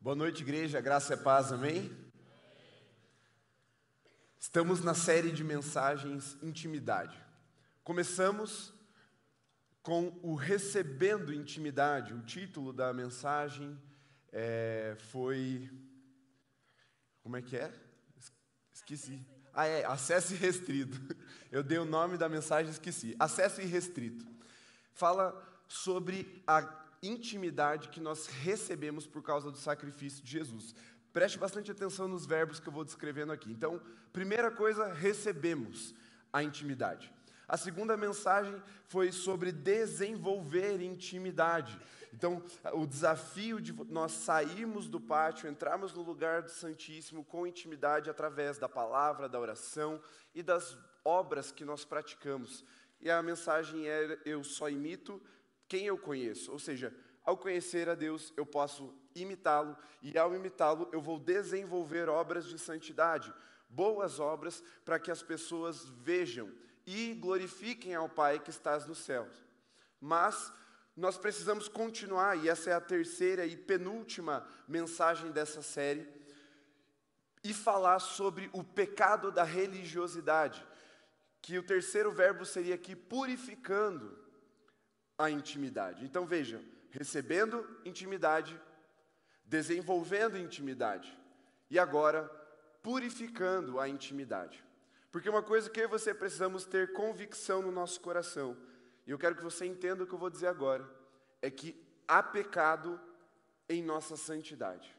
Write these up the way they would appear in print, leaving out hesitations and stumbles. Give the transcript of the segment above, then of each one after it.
Boa noite, igreja, graça e paz, amém? Estamos na série de mensagens Intimidade. Começamos com o Recebendo Intimidade. O título da mensagem foi... Como é que é? Esqueci. Acesso Irrestrito. Eu dei o nome da mensagem e esqueci. Acesso Irrestrito. Fala sobre a intimidade que nós recebemos por causa do sacrifício de Jesus. Preste bastante atenção nos verbos que eu vou descrevendo aqui. Então, primeira coisa, recebemos a intimidade. A segunda mensagem foi sobre desenvolver intimidade. Então, o desafio de nós sairmos do pátio, entrarmos no lugar do Santíssimo com intimidade através da palavra, da oração e das obras que nós praticamos. E a mensagem é: eu só imito quem eu conheço. Ou seja, ao conhecer a Deus, eu posso imitá-lo, e ao imitá-lo, eu vou desenvolver obras de santidade, boas obras, para que as pessoas vejam e glorifiquem ao Pai que estás nos céus. Mas nós precisamos continuar, e essa é a terceira e penúltima mensagem dessa série, e falar sobre o pecado da religiosidade, que o terceiro verbo seria aqui, purificando a intimidade. Então veja, recebendo intimidade, desenvolvendo intimidade, e agora purificando a intimidade. Porque uma coisa que eu e você precisamos ter convicção no nosso coração, e eu quero que você entenda o que eu vou dizer agora, é que há pecado em nossa santidade.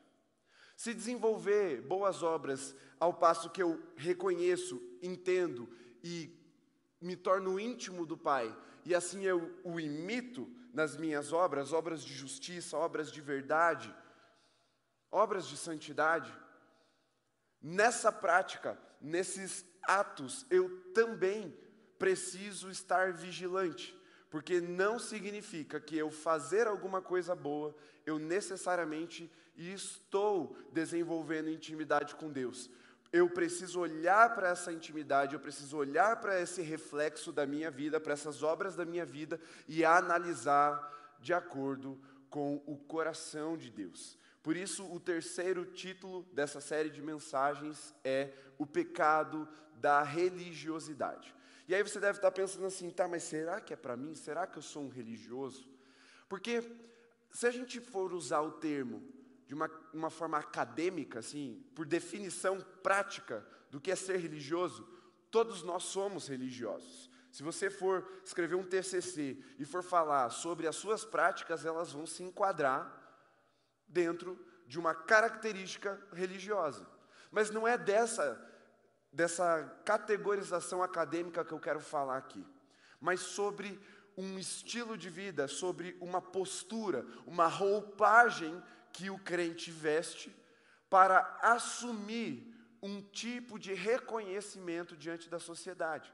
Se desenvolver boas obras ao passo que eu reconheço, entendo e me torno íntimo do Pai, e assim eu o imito nas minhas obras, obras de justiça, obras de verdade, obras de santidade, nessa prática, nesses atos, eu também preciso estar vigilante, porque não significa que eu fazer alguma coisa boa, eu necessariamente estou desenvolvendo intimidade com Deus. Eu preciso olhar para essa intimidade, eu preciso olhar para esse reflexo da minha vida, para essas obras da minha vida e analisar de acordo com o coração de Deus. Por isso, o terceiro título dessa série de mensagens é o pecado da religiosidade. E aí você deve estar pensando assim, tá, mas será que é para mim? Será que eu sou um religioso? Porque se a gente for usar o termo de uma forma acadêmica, assim, por definição prática do que é ser religioso, todos nós somos religiosos. Se você for escrever um TCC e for falar sobre as suas práticas, elas vão se enquadrar dentro de uma característica religiosa. Mas não é dessa categorização acadêmica que eu quero falar aqui, mas sobre um estilo de vida, sobre uma postura, uma roupagem que o crente veste para assumir um tipo de reconhecimento diante da sociedade.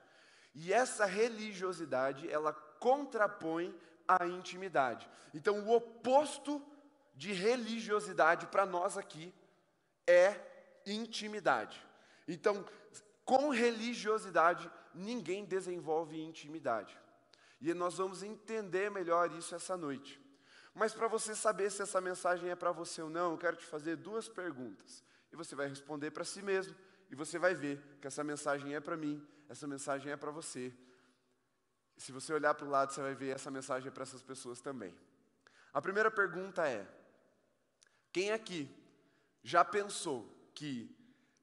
E essa religiosidade, ela contrapõe a intimidade. Então, o oposto de religiosidade para nós aqui é intimidade. Então, com religiosidade, ninguém desenvolve intimidade. E nós vamos entender melhor isso essa noite. Mas para você saber se essa mensagem é para você ou não, eu quero te fazer duas perguntas. E você vai responder para si mesmo, e você vai ver que essa mensagem é para mim, essa mensagem é para você. E se você olhar para o lado, você vai ver essa mensagem é para essas pessoas também. A primeira pergunta é: quem aqui já pensou que,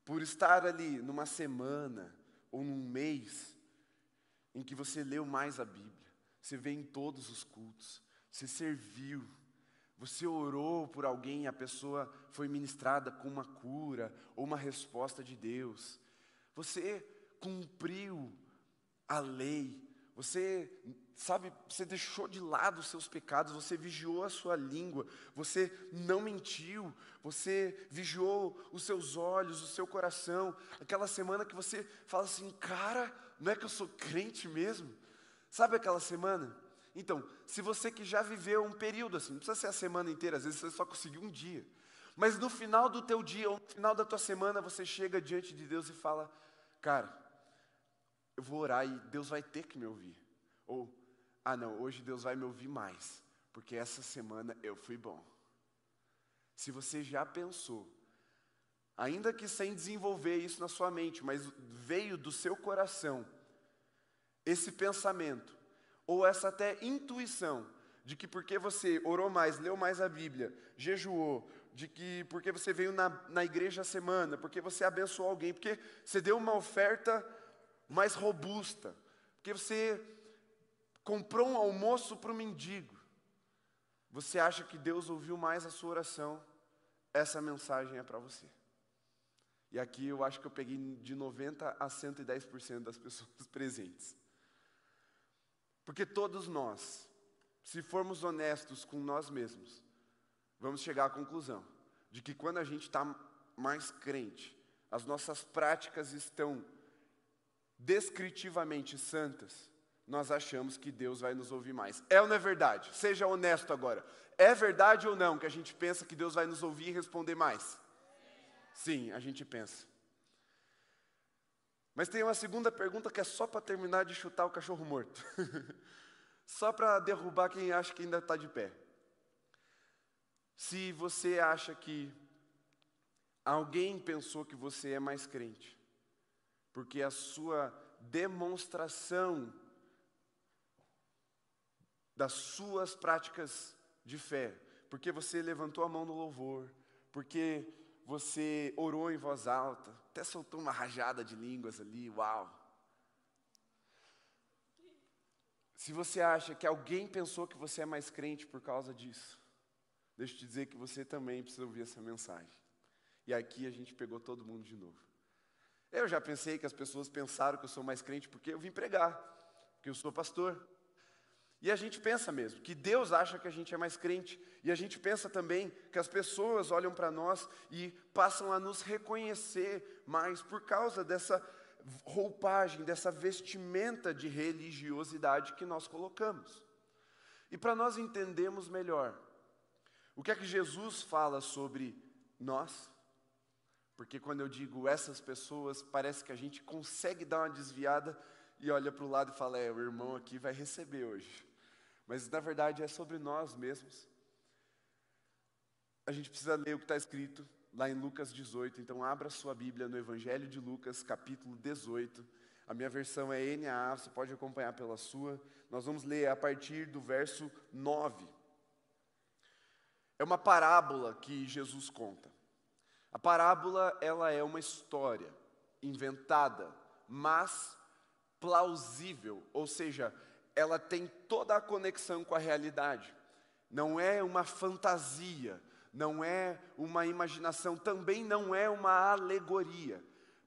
por estar ali numa semana ou num mês, em que você leu mais a Bíblia, você veio em todos os cultos, você serviu, você orou por alguém e a pessoa foi ministrada com uma cura ou uma resposta de Deus, você cumpriu a lei, você deixou de lado os seus pecados, você vigiou a sua língua, você não mentiu, você vigiou os seus olhos, o seu coração, aquela semana que você fala assim, cara, não é que eu sou crente mesmo? Sabe aquela semana? Então, se você que já viveu um período assim, não precisa ser a semana inteira, às vezes você só conseguiu um dia, mas no final do teu dia, ou no final da tua semana, você chega diante de Deus e fala, cara, eu vou orar e Deus vai ter que me ouvir. Ou, não, hoje Deus vai me ouvir mais, porque essa semana eu fui bom. Se você já pensou, ainda que sem desenvolver isso na sua mente, mas veio do seu coração, esse pensamento, ou essa até intuição, de que porque você orou mais, leu mais a Bíblia, jejuou, de que porque você veio na igreja a semana, porque você abençoou alguém, porque você deu uma oferta mais robusta, porque você comprou um almoço para o mendigo, você acha que Deus ouviu mais a sua oração, essa mensagem é para você. E aqui eu acho que eu peguei de 90% a 110% das pessoas presentes. Porque todos nós, se formos honestos com nós mesmos, vamos chegar à conclusão de que quando a gente está mais crente, as nossas práticas estão descritivamente santas, nós achamos que Deus vai nos ouvir mais. É ou não é verdade? Seja honesto agora. É verdade ou não que a gente pensa que Deus vai nos ouvir e responder mais? Sim, a gente pensa. Mas tem uma segunda pergunta que é só para terminar de chutar o cachorro morto. Só para derrubar quem acha que ainda está de pé. Se você acha que alguém pensou que você é mais crente, porque a sua demonstração das suas práticas de fé, porque você levantou a mão no louvor, porque você orou em voz alta, até soltou uma rajada de línguas ali, uau. Se você acha que alguém pensou que você é mais crente por causa disso, deixa eu te dizer que você também precisa ouvir essa mensagem. E aqui a gente pegou todo mundo de novo. Eu já pensei que as pessoas pensaram que eu sou mais crente porque eu vim pregar, porque eu sou pastor. E a gente pensa mesmo, que Deus acha que a gente é mais crente. E a gente pensa também que as pessoas olham para nós e passam a nos reconhecer mais por causa dessa roupagem, dessa vestimenta de religiosidade que nós colocamos. E para nós entendermos melhor, o que é que Jesus fala sobre nós? Porque quando eu digo essas pessoas, parece que a gente consegue dar uma desviada e olha para o lado e fala, o irmão aqui vai receber hoje. Mas na verdade é sobre nós mesmos. A gente precisa ler o que está escrito lá em Lucas 18, então abra sua Bíblia no Evangelho de Lucas, capítulo 18. A minha versão é NAA, você pode acompanhar pela sua. Nós vamos ler a partir do verso 9. É uma parábola que Jesus conta. A parábola, ela é uma história inventada, mas plausível, ou seja, ela tem toda a conexão com a realidade. Não é uma fantasia, não é uma imaginação, também não é uma alegoria.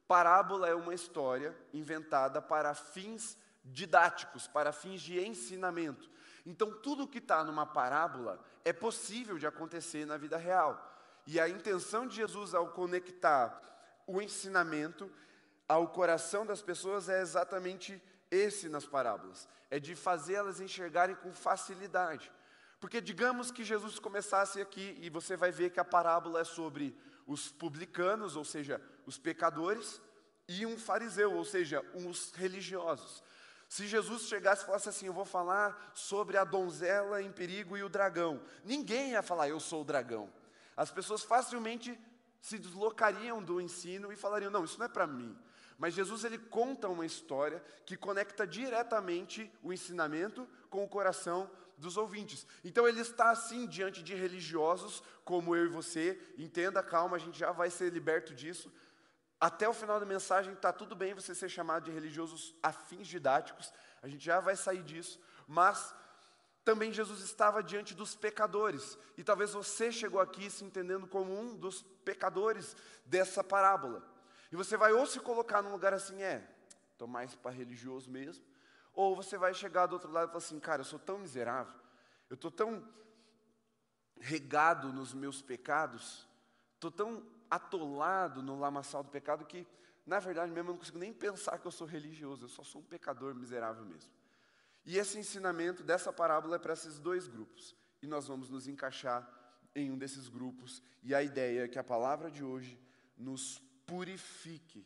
Parábola é uma história inventada para fins didáticos, para fins de ensinamento. Então, tudo que está numa parábola é possível de acontecer na vida real. E a intenção de Jesus ao conectar o ensinamento ao coração das pessoas é exatamente esse nas parábolas. É de fazê-las enxergarem com facilidade. Porque digamos que Jesus começasse aqui e você vai ver que a parábola é sobre os publicanos, ou seja, os pecadores, e um fariseu, ou seja, os religiosos. Se Jesus chegasse e falasse assim, eu vou falar sobre a donzela em perigo e o dragão, ninguém ia falar, eu sou o dragão. As pessoas facilmente se deslocariam do ensino e falariam, não, isso não é para mim. Mas Jesus, ele conta uma história que conecta diretamente o ensinamento com o coração dos ouvintes. Então ele está assim diante de religiosos como eu e você. Entenda, calma, a gente já vai ser liberto disso. Até o final da mensagem está tudo bem você ser chamado de religiosos a fins didáticos. A gente já vai sair disso. Mas também Jesus estava diante dos pecadores. E talvez você chegou aqui se entendendo como um dos pecadores dessa parábola. E você vai ou se colocar num lugar assim, estou mais para religioso mesmo. Ou você vai chegar do outro lado e falar assim, cara, eu sou tão miserável, eu estou tão regado nos meus pecados, estou tão atolado no lamaçal do pecado que, na verdade mesmo, eu não consigo nem pensar que eu sou religioso, eu só sou um pecador miserável mesmo. E esse ensinamento dessa parábola é para esses dois grupos. E nós vamos nos encaixar em um desses grupos. E a ideia é que a palavra de hoje nos purifique.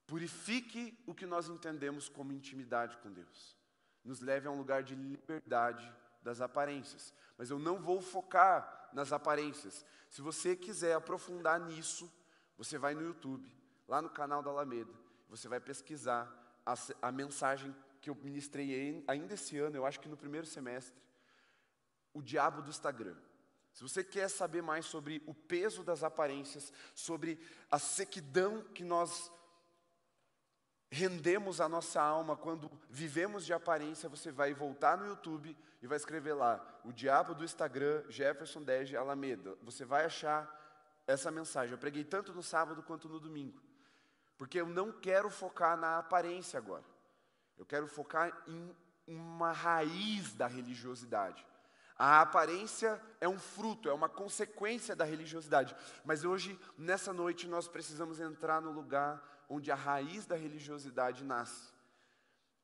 Purifique o que nós entendemos como intimidade com Deus. Nos leve a um lugar de liberdade das aparências. Mas eu não vou focar nas aparências. Se você quiser aprofundar nisso, você vai no YouTube, lá no canal da Alameda. Você vai pesquisar a mensagem que eu ministrei ainda esse ano, eu acho que no primeiro semestre. O diabo do Instagram. Se você quer saber mais sobre o peso das aparências, sobre a sequidão que nós rendemos a nossa alma quando vivemos de aparência, você vai voltar no YouTube e vai escrever lá, o diabo do Instagram, Jefferson Dege Alameda. Você vai achar essa mensagem. Eu preguei tanto no sábado quanto no domingo. Porque eu não quero focar na aparência agora. Eu quero focar em uma raiz da religiosidade. A aparência é um fruto, é uma consequência da religiosidade. Mas hoje, nessa noite, nós precisamos entrar no lugar onde a raiz da religiosidade nasce.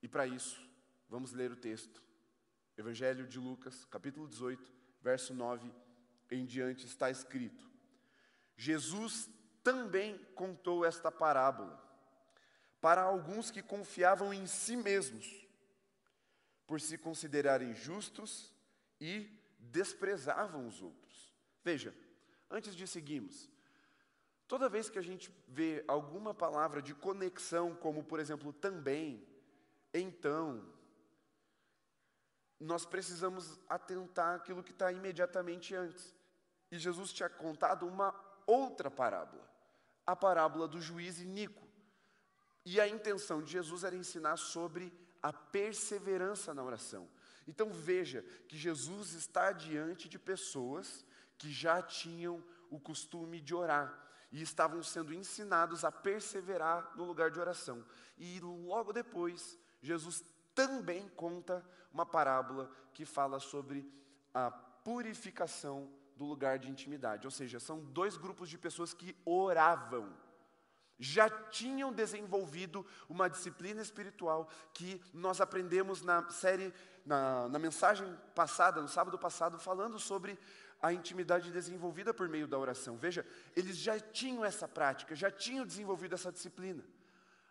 E para isso, vamos ler o texto. Evangelho de Lucas, capítulo 18, verso 9 em diante, está escrito: Jesus também contou esta parábola para alguns que confiavam em si mesmos, por se considerarem justos e desprezavam os outros. Veja, antes de seguirmos, toda vez que a gente vê alguma palavra de conexão, como por exemplo, também, então, nós precisamos atentar àquilo que está imediatamente antes. E Jesus tinha contado uma outra parábola, a parábola do juiz iníquo. E a intenção de Jesus era ensinar sobre a perseverança na oração. Então veja que Jesus está diante de pessoas que já tinham o costume de orar e estavam sendo ensinados a perseverar no lugar de oração. E logo depois, Jesus também conta uma parábola que fala sobre a purificação do lugar de intimidade. Ou seja, são dois grupos de pessoas que oravam. Já tinham desenvolvido uma disciplina espiritual que nós aprendemos na série, na mensagem passada, no sábado passado, falando sobre a intimidade desenvolvida por meio da oração. Veja, eles já tinham essa prática, já tinham desenvolvido essa disciplina.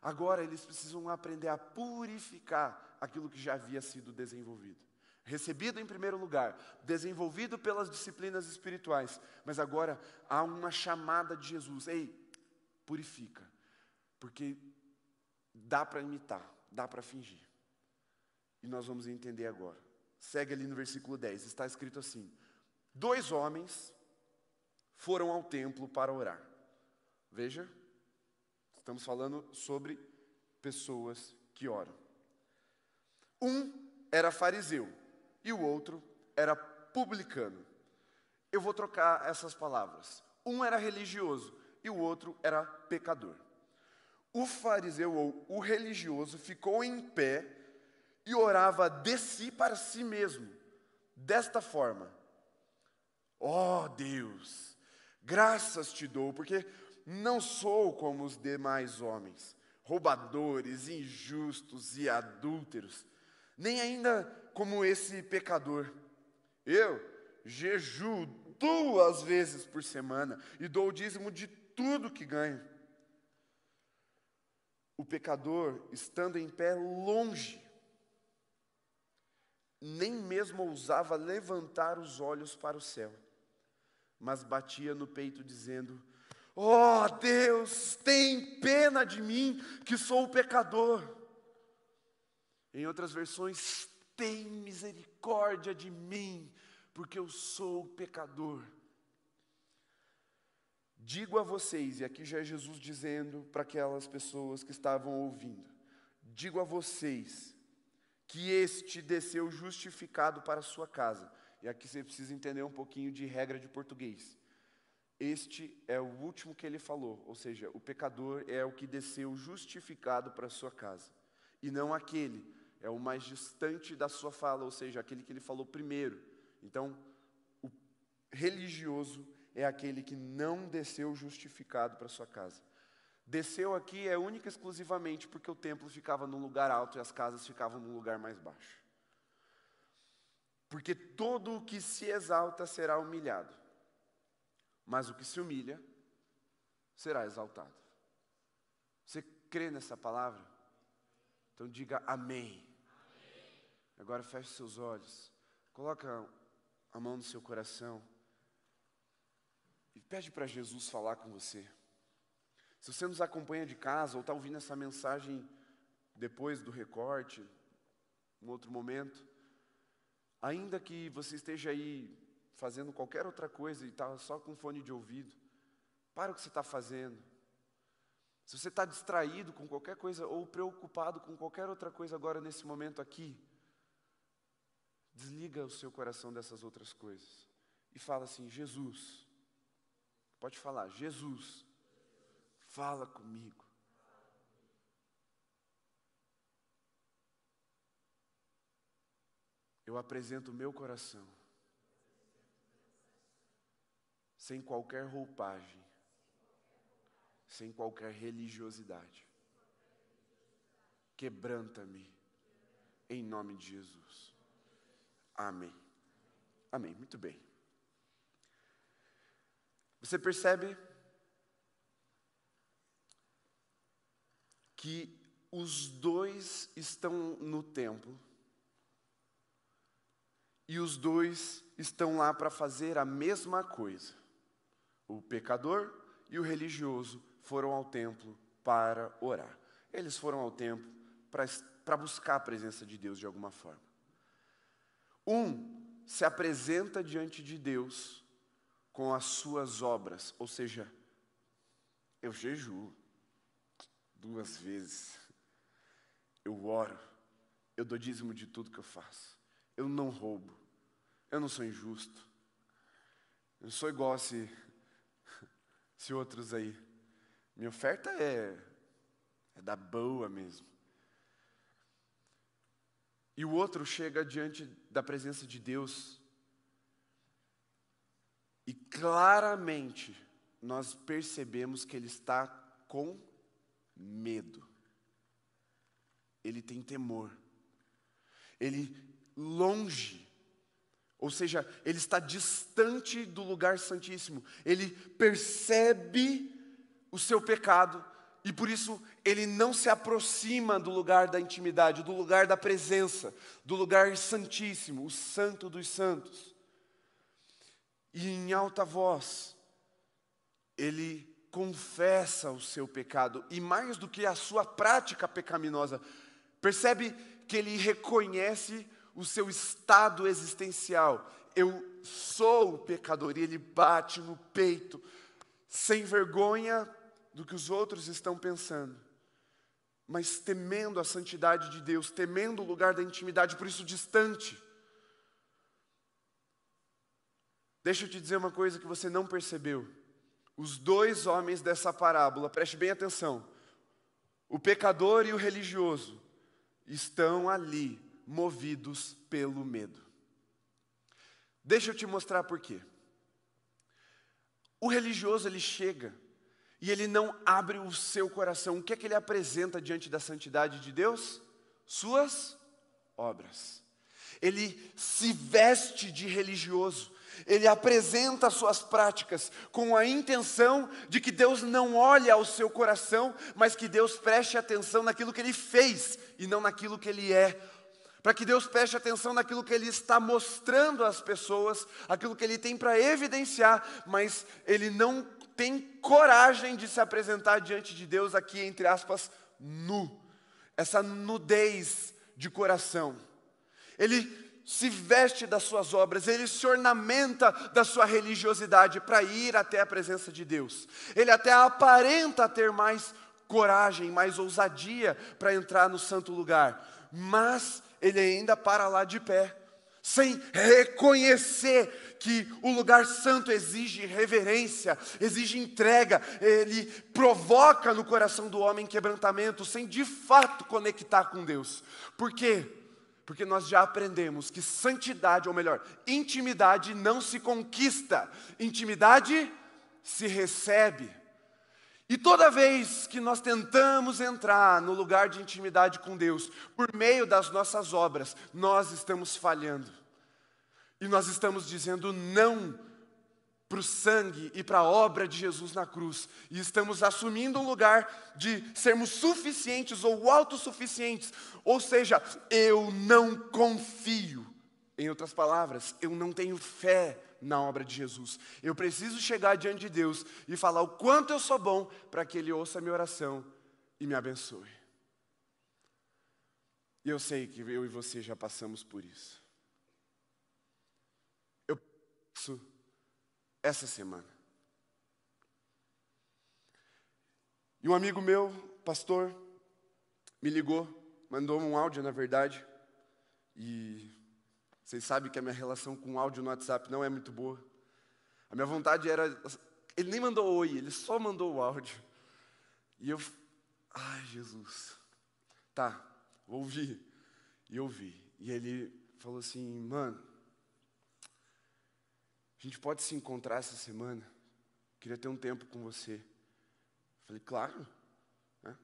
Agora eles precisam aprender a purificar aquilo que já havia sido desenvolvido. Recebido em primeiro lugar, desenvolvido pelas disciplinas espirituais, mas agora há uma chamada de Jesus. Ei, purifica, porque dá para imitar, dá para fingir. E nós vamos entender agora. Segue ali no versículo 10, está escrito assim: 2 homens foram ao templo para orar. Veja, estamos falando sobre pessoas que oram. Um era fariseu e o outro era publicano. Eu vou trocar essas palavras. Um era religioso e o outro era pecador. O fariseu ou o religioso ficou em pé e orava de si para si mesmo, desta forma: ó Deus, graças te dou, porque não sou como os demais homens, roubadores, injustos e adúlteros, nem ainda como esse pecador. Eu jejuo 2 vezes por semana e dou o dízimo de tudo que ganho. O pecador, estando em pé longe, nem mesmo ousava levantar os olhos para o céu, mas batia no peito dizendo: ó Deus, tem pena de mim, que sou o pecador. Em outras versões, tem misericórdia de mim, porque eu sou pecador. Digo a vocês, e aqui já é Jesus dizendo para aquelas pessoas que estavam ouvindo: digo a vocês que este desceu justificado para a sua casa. E aqui você precisa entender um pouquinho de regra de português. Este é o último que ele falou, ou seja, o pecador é o que desceu justificado para a sua casa. E não aquele, é o mais distante da sua fala, ou seja, aquele que ele falou primeiro. Então, o religioso é aquele que não desceu justificado para sua casa. Desceu aqui é única e exclusivamente porque o templo ficava num lugar alto e as casas ficavam num lugar mais baixo. Porque todo o que se exalta será humilhado, mas o que se humilha será exaltado. Você crê nessa palavra? Então diga amém. Agora feche seus olhos. Coloca a mão no seu coração e pede para Jesus falar com você. Se você nos acompanha de casa ou está ouvindo essa mensagem depois do recorte, em outro momento, ainda que você esteja aí fazendo qualquer outra coisa e está só com fone de ouvido, para o que você está fazendo. Se você está distraído com qualquer coisa ou preocupado com qualquer outra coisa agora nesse momento aqui, desliga o seu coração dessas outras coisas e fala assim: Jesus, pode falar, Jesus, fala comigo. Eu apresento o meu coração, sem qualquer roupagem, sem qualquer religiosidade. Quebranta-me, em nome de Jesus. Amém. Amém, muito bem. Você percebe que os dois estão no templo e os dois estão lá para fazer a mesma coisa. O pecador e o religioso foram ao templo para orar. Eles foram ao templo para buscar a presença de Deus de alguma forma. Um se apresenta diante de Deus com as suas obras, ou seja, eu jejuo 2 vezes, eu oro, eu dou dízimo de tudo que eu faço, eu não roubo, eu não sou injusto, eu não sou igual a se outros aí. Minha oferta é da boa mesmo. E o outro chega diante da presença de Deus e claramente nós percebemos que ele está com medo. Ele tem temor. Ele longe, ou seja, ele está distante do lugar santíssimo. Ele percebe o seu pecado e por isso ele não se aproxima do lugar da intimidade, do lugar da presença, do lugar santíssimo, o santo dos santos. E em alta voz, ele confessa o seu pecado, e mais do que a sua prática pecaminosa, percebe que ele reconhece o seu estado existencial. Eu sou o pecador, e ele bate no peito, sem vergonha do que os outros estão pensando, mas temendo a santidade de Deus, temendo o lugar da intimidade, por isso distante. Deixa eu te dizer uma coisa que você não percebeu. Os 2 homens dessa parábola, preste bem atenção, o pecador e o religioso, estão ali, movidos pelo medo. Deixa eu te mostrar por quê. O religioso, ele chega e ele não abre o seu coração. O que é que ele apresenta diante da santidade de Deus? Suas obras. Ele se veste de religioso. Ele apresenta suas práticas com a intenção de que Deus não olhe ao seu coração, mas que Deus preste atenção naquilo que ele fez e não naquilo que ele é. Para que Deus preste atenção naquilo que ele está mostrando às pessoas, aquilo que ele tem para evidenciar, mas ele não tem coragem de se apresentar diante de Deus aqui, entre aspas, nu. Essa nudez de coração. Ele se veste das suas obras, ele se ornamenta da sua religiosidade para ir até a presença de Deus. Ele até aparenta ter mais coragem, mais ousadia para entrar no santo lugar, mas ele ainda para lá de pé, sem reconhecer que o lugar santo exige reverência, exige entrega. Ele provoca no coração do homem quebrantamento, sem de fato conectar com Deus. Por quê? Porque nós já aprendemos que santidade, ou melhor, intimidade não se conquista, intimidade se recebe. E toda vez que nós tentamos entrar no lugar de intimidade com Deus, por meio das nossas obras, nós estamos falhando. E nós estamos dizendo não para o sangue e para a obra de Jesus na cruz. E estamos assumindo um lugar de sermos suficientes ou autossuficientes. Ou seja, eu não confio Em outras palavras, eu não tenho fé na obra de Jesus. Eu preciso chegar diante de Deus e falar o quanto eu sou bom para que Ele ouça a minha oração e me abençoe. E eu sei que eu e você já passamos por isso. Eu passo essa semana. E um amigo meu, pastor, me ligou, mandou um áudio, na verdade, e vocês sabem que a minha relação com o áudio no WhatsApp não é muito boa. A minha vontade era... Ele nem mandou oi, ele só mandou o áudio. E eu... Ai, Jesus. Tá, vou ouvir. E eu ouvi. E ele falou assim, mano, a gente pode se encontrar essa semana? Queria ter um tempo com você. Eu falei, claro. Né?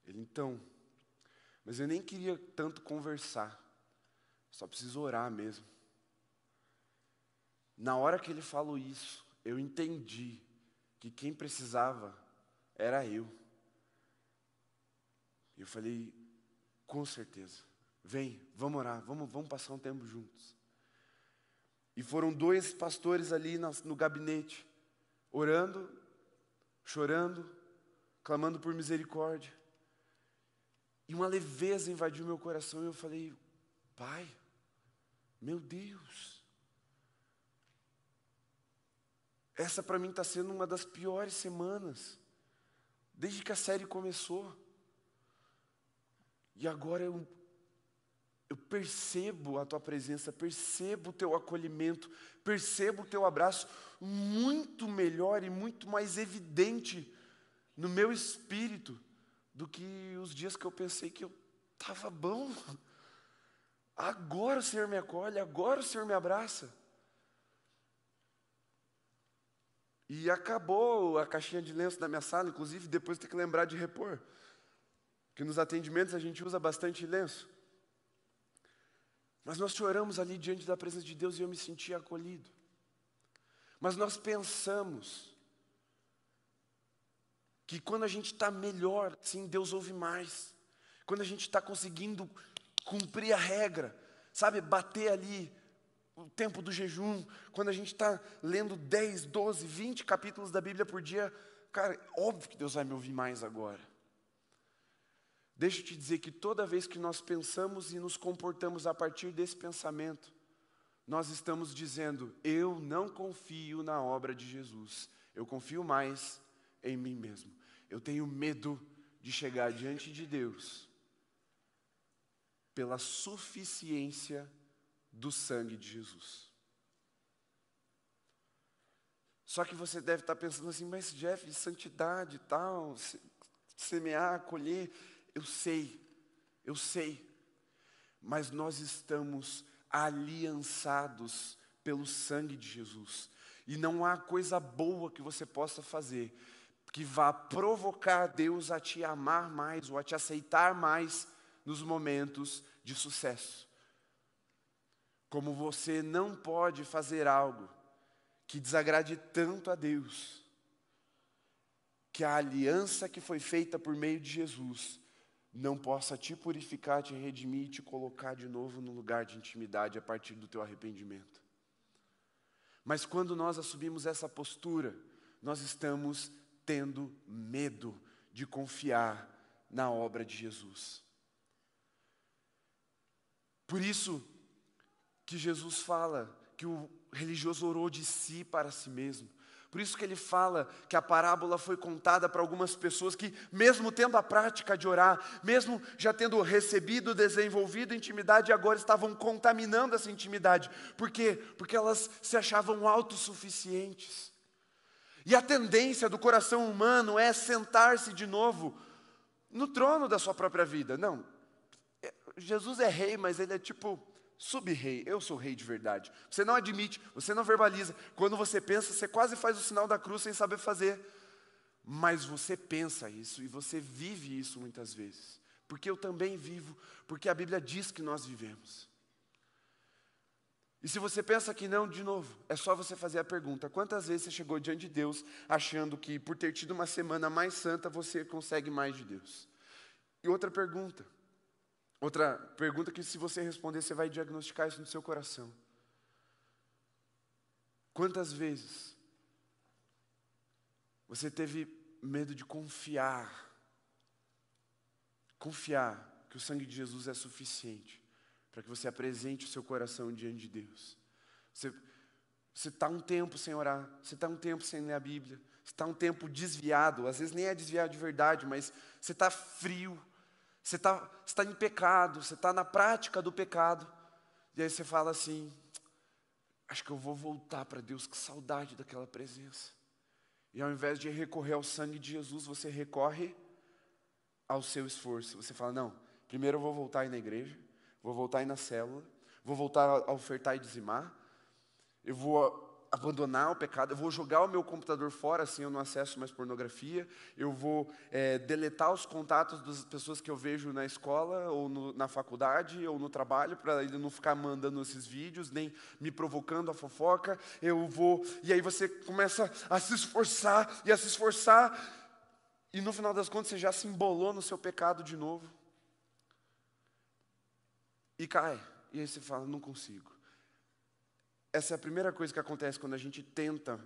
Ele, então... Mas eu nem queria tanto conversar. Só preciso orar mesmo. Na hora que ele falou isso, eu entendi que quem precisava era eu. Eu falei, com certeza, vem, vamos orar, vamos passar um tempo juntos. E foram 2 pastores ali no gabinete, orando, chorando, clamando por misericórdia. E uma leveza invadiu meu coração e eu falei, Pai, meu Deus, essa para mim está sendo uma das piores semanas, desde que a série começou. E agora eu percebo a Tua presença, percebo o Teu acolhimento, percebo o Teu abraço muito melhor e muito mais evidente no meu espírito do que os dias que eu pensei que eu estava bom. Agora o Senhor me acolhe, agora o Senhor me abraça. E acabou a caixinha de lenço da minha sala, inclusive depois tem que lembrar de repor. Porque nos atendimentos a gente usa bastante lenço. Mas nós choramos ali diante da presença de Deus e eu me senti acolhido. Mas nós pensamos que quando a gente está melhor, sim, Deus ouve mais. Quando a gente está conseguindo cumprir a regra, sabe, bater ali o tempo do jejum, quando a gente está lendo 10, 12, 20 capítulos da Bíblia por dia, cara, óbvio que Deus vai me ouvir mais agora. Deixa eu te dizer que toda vez que nós pensamos e nos comportamos a partir desse pensamento, nós estamos dizendo, eu não confio na obra de Jesus, eu confio mais em mim mesmo. Eu tenho medo de chegar diante de Deus pela suficiência do sangue de Jesus. Só que você deve estar pensando assim, mas Jeff, santidade e tal, semear, colher, eu sei, mas nós estamos aliançados pelo sangue de Jesus, e não há coisa boa que você possa fazer, que vá provocar Deus a te amar mais, ou a te aceitar mais, nos momentos de sucesso. Como você não pode fazer algo que desagrade tanto a Deus, que a aliança que foi feita por meio de Jesus não possa te purificar, te redimir e te colocar de novo no lugar de intimidade a partir do teu arrependimento. Mas quando nós assumimos essa postura, nós estamos tendo medo de confiar na obra de Jesus. Por isso que Jesus fala que o religioso orou de si para si mesmo. Por isso que ele fala que a parábola foi contada para algumas pessoas que, mesmo tendo a prática de orar, mesmo já tendo recebido, desenvolvido intimidade, agora estavam contaminando essa intimidade. Por quê? Porque elas se achavam autossuficientes. E a tendência do coração humano é sentar-se de novo no trono da sua própria vida. Não, Jesus é rei, mas ele é tipo sub-rei. Eu sou rei de verdade. Você não admite, você não verbaliza. Quando você pensa, você quase faz o sinal da cruz sem saber fazer. Mas você pensa isso e você vive isso muitas vezes. Porque eu também vivo, porque a Bíblia diz que nós vivemos. E se você pensa que não, de novo, é só você fazer a pergunta: quantas vezes você chegou diante de Deus achando que por ter tido uma semana mais santa você consegue mais de Deus? E outra pergunta: Outra pergunta que, se você responder, você vai diagnosticar isso no seu coração. Quantas vezes você teve medo de confiar que o sangue de Jesus é suficiente para que você apresente o seu coração diante de Deus? Você está um tempo sem orar, você está um tempo sem ler a Bíblia, você está um tempo desviado, às vezes nem é desviado de verdade, mas você está frio, você está em pecado, você está na prática do pecado, e aí você fala assim, acho que eu vou voltar para Deus, que saudade daquela presença. E ao invés de recorrer ao sangue de Jesus, você recorre ao seu esforço. Você fala, não, primeiro eu vou voltar a ir na igreja, vou voltar a ir na célula, vou voltar a ofertar e dizimar, eu vou abandonar o pecado, eu vou jogar o meu computador fora, assim eu não acesso mais pornografia, eu vou deletar os contatos das pessoas que eu vejo na escola, ou na faculdade, ou no trabalho, para ele não ficar mandando esses vídeos, nem me provocando a fofoca, e aí você começa a se esforçar, e no final das contas você já se embolou no seu pecado de novo, e cai, e aí você fala, não consigo. Essa é a primeira coisa que acontece quando a gente tenta,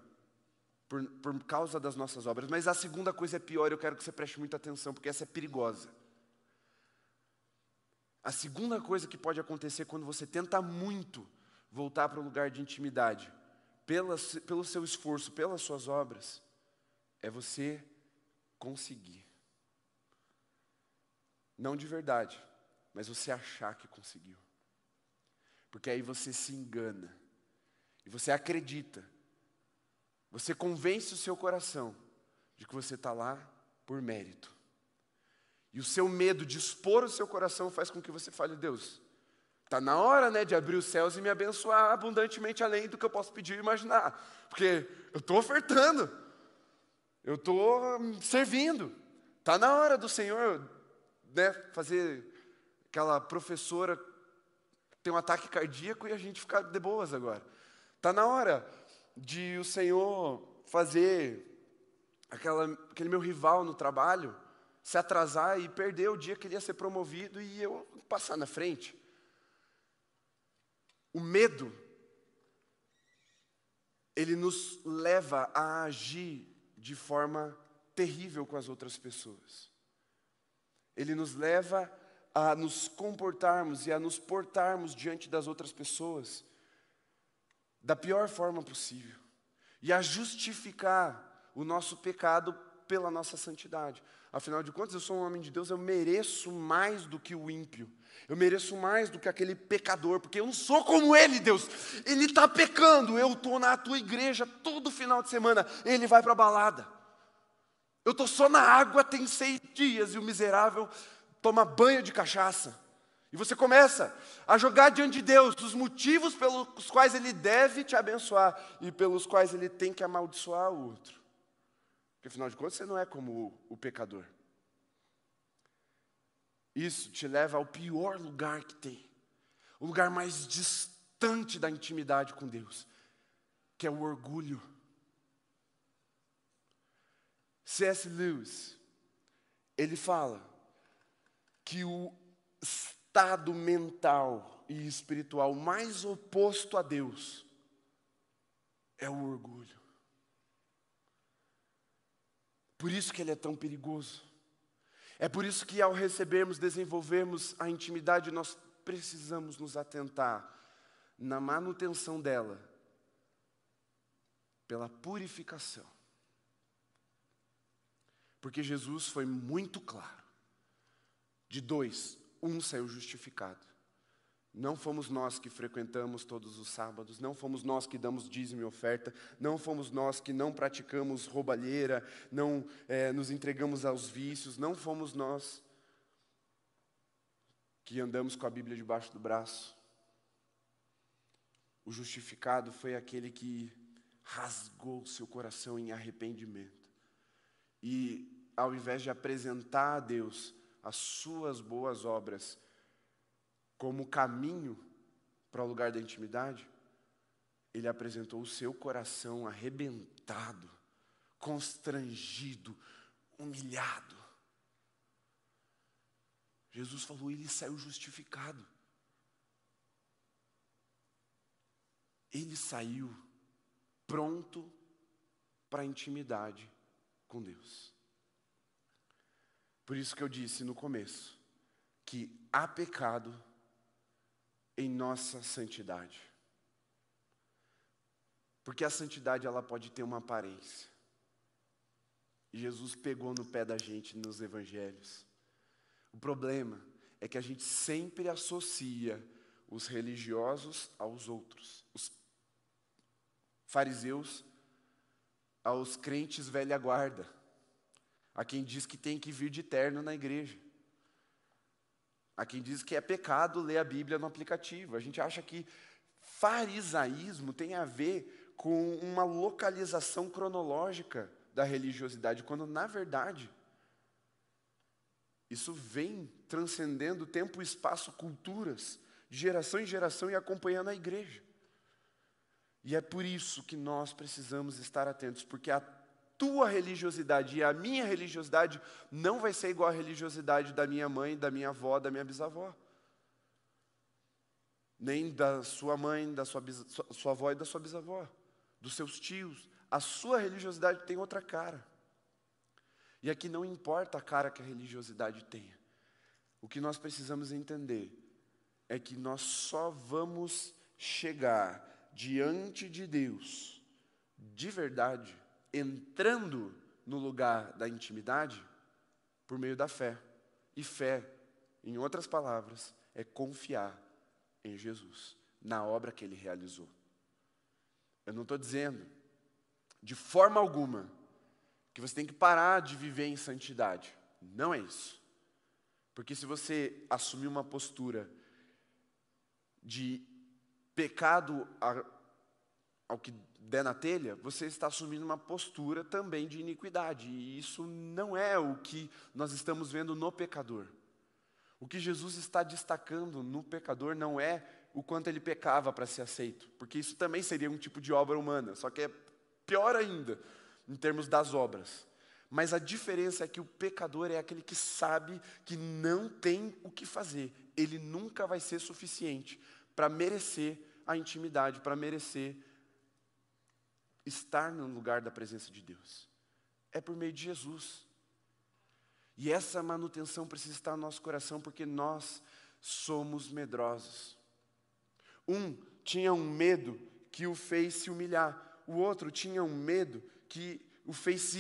por causa das nossas obras. Mas a segunda coisa é pior, eu quero que você preste muita atenção, porque essa é perigosa. A segunda coisa que pode acontecer quando você tenta muito voltar para o lugar de intimidade, pelo seu esforço, pelas suas obras, é você conseguir. Não de verdade, mas você achar que conseguiu. Porque aí você se engana. E você acredita, você convence o seu coração de que você está lá por mérito. E o seu medo de expor o seu coração faz com que você fale, Deus, está na hora, né, de abrir os céus e me abençoar abundantemente além do que eu posso pedir e imaginar. Porque eu estou ofertando, eu estou servindo. Está na hora do Senhor, né, fazer aquela professora ter um ataque cardíaco e a gente ficar de boas agora. Está na hora de o Senhor fazer aquele meu rival no trabalho se atrasar e perder o dia que ele ia ser promovido e eu passar na frente. O medo, ele nos leva a agir de forma terrível com as outras pessoas. Ele nos leva a nos comportarmos e a nos portarmos diante das outras pessoas da pior forma possível, e a justificar o nosso pecado pela nossa santidade. Afinal de contas, eu sou um homem de Deus, eu mereço mais do que o ímpio, eu mereço mais do que aquele pecador, porque eu não sou como ele, Deus. Ele está pecando, eu estou na tua igreja todo final de semana, ele vai para a balada. Eu estou só na água tem 6 dias, e o miserável toma banho de cachaça. E você começa a jogar diante de Deus os motivos pelos quais Ele deve te abençoar e pelos quais Ele tem que amaldiçoar o outro. Porque, afinal de contas, você não é como o pecador. Isso te leva ao pior lugar que tem. O lugar mais distante da intimidade com Deus, que é o orgulho. C.S. Lewis, ele fala que o estado mental e espiritual mais oposto a Deus é o orgulho. Por isso que ele é tão perigoso. É por isso que ao recebermos, desenvolvermos a intimidade, nós precisamos nos atentar na manutenção dela, pela purificação. Porque Jesus foi muito claro. De 2, um saiu justificado. Não fomos nós que frequentamos todos os sábados, não fomos nós que damos dízimo e oferta, não fomos nós que não praticamos roubalheira, não nos entregamos aos vícios, não fomos nós que andamos com a Bíblia debaixo do braço. O justificado foi aquele que rasgou seu coração em arrependimento. E ao invés de apresentar a Deus as suas boas obras como caminho para o lugar da intimidade, ele apresentou o seu coração arrebentado, constrangido, humilhado. Jesus falou, ele saiu justificado. Ele saiu pronto para a intimidade com Deus. Por isso que eu disse no começo, que há pecado em nossa santidade. Porque a santidade, ela pode ter uma aparência. E Jesus pegou no pé da gente nos evangelhos. O problema é que a gente sempre associa os religiosos aos outros. Os fariseus aos crentes velha guarda. A quem diz que tem que vir de terno na igreja. A quem diz que é pecado ler a Bíblia no aplicativo. A gente acha que farisaísmo tem a ver com uma localização cronológica da religiosidade, quando, na verdade, isso vem transcendendo tempo, espaço, culturas, de geração em geração e acompanhando a igreja. E é por isso que nós precisamos estar atentos, porque a tua religiosidade e a minha religiosidade não vai ser igual à religiosidade da minha mãe, da minha avó, da minha bisavó. Nem da sua mãe, da sua avó e da sua bisavó, dos seus tios. A sua religiosidade tem outra cara. E aqui não importa a cara que a religiosidade tenha. O que nós precisamos entender é que nós só vamos chegar diante de Deus, de verdade, entrando no lugar da intimidade, por meio da fé. E fé, em outras palavras, é confiar em Jesus, na obra que Ele realizou. Eu não estou dizendo, de forma alguma, que você tem que parar de viver em santidade. Não é isso. Porque se você assumir uma postura de pecado ao que der na telha, você está assumindo uma postura também de iniquidade. E isso não é o que nós estamos vendo no pecador. O que Jesus está destacando no pecador não é o quanto ele pecava para ser aceito. Porque isso também seria um tipo de obra humana, só que é pior ainda, em termos das obras. Mas a diferença é que o pecador é aquele que sabe que não tem o que fazer. Ele nunca vai ser suficiente para merecer a intimidade, para merecer estar no lugar da presença de Deus. É por meio de Jesus. E essa manutenção precisa estar no nosso coração, porque nós somos medrosos. Um tinha um medo que o fez se humilhar. O outro tinha um medo que o fez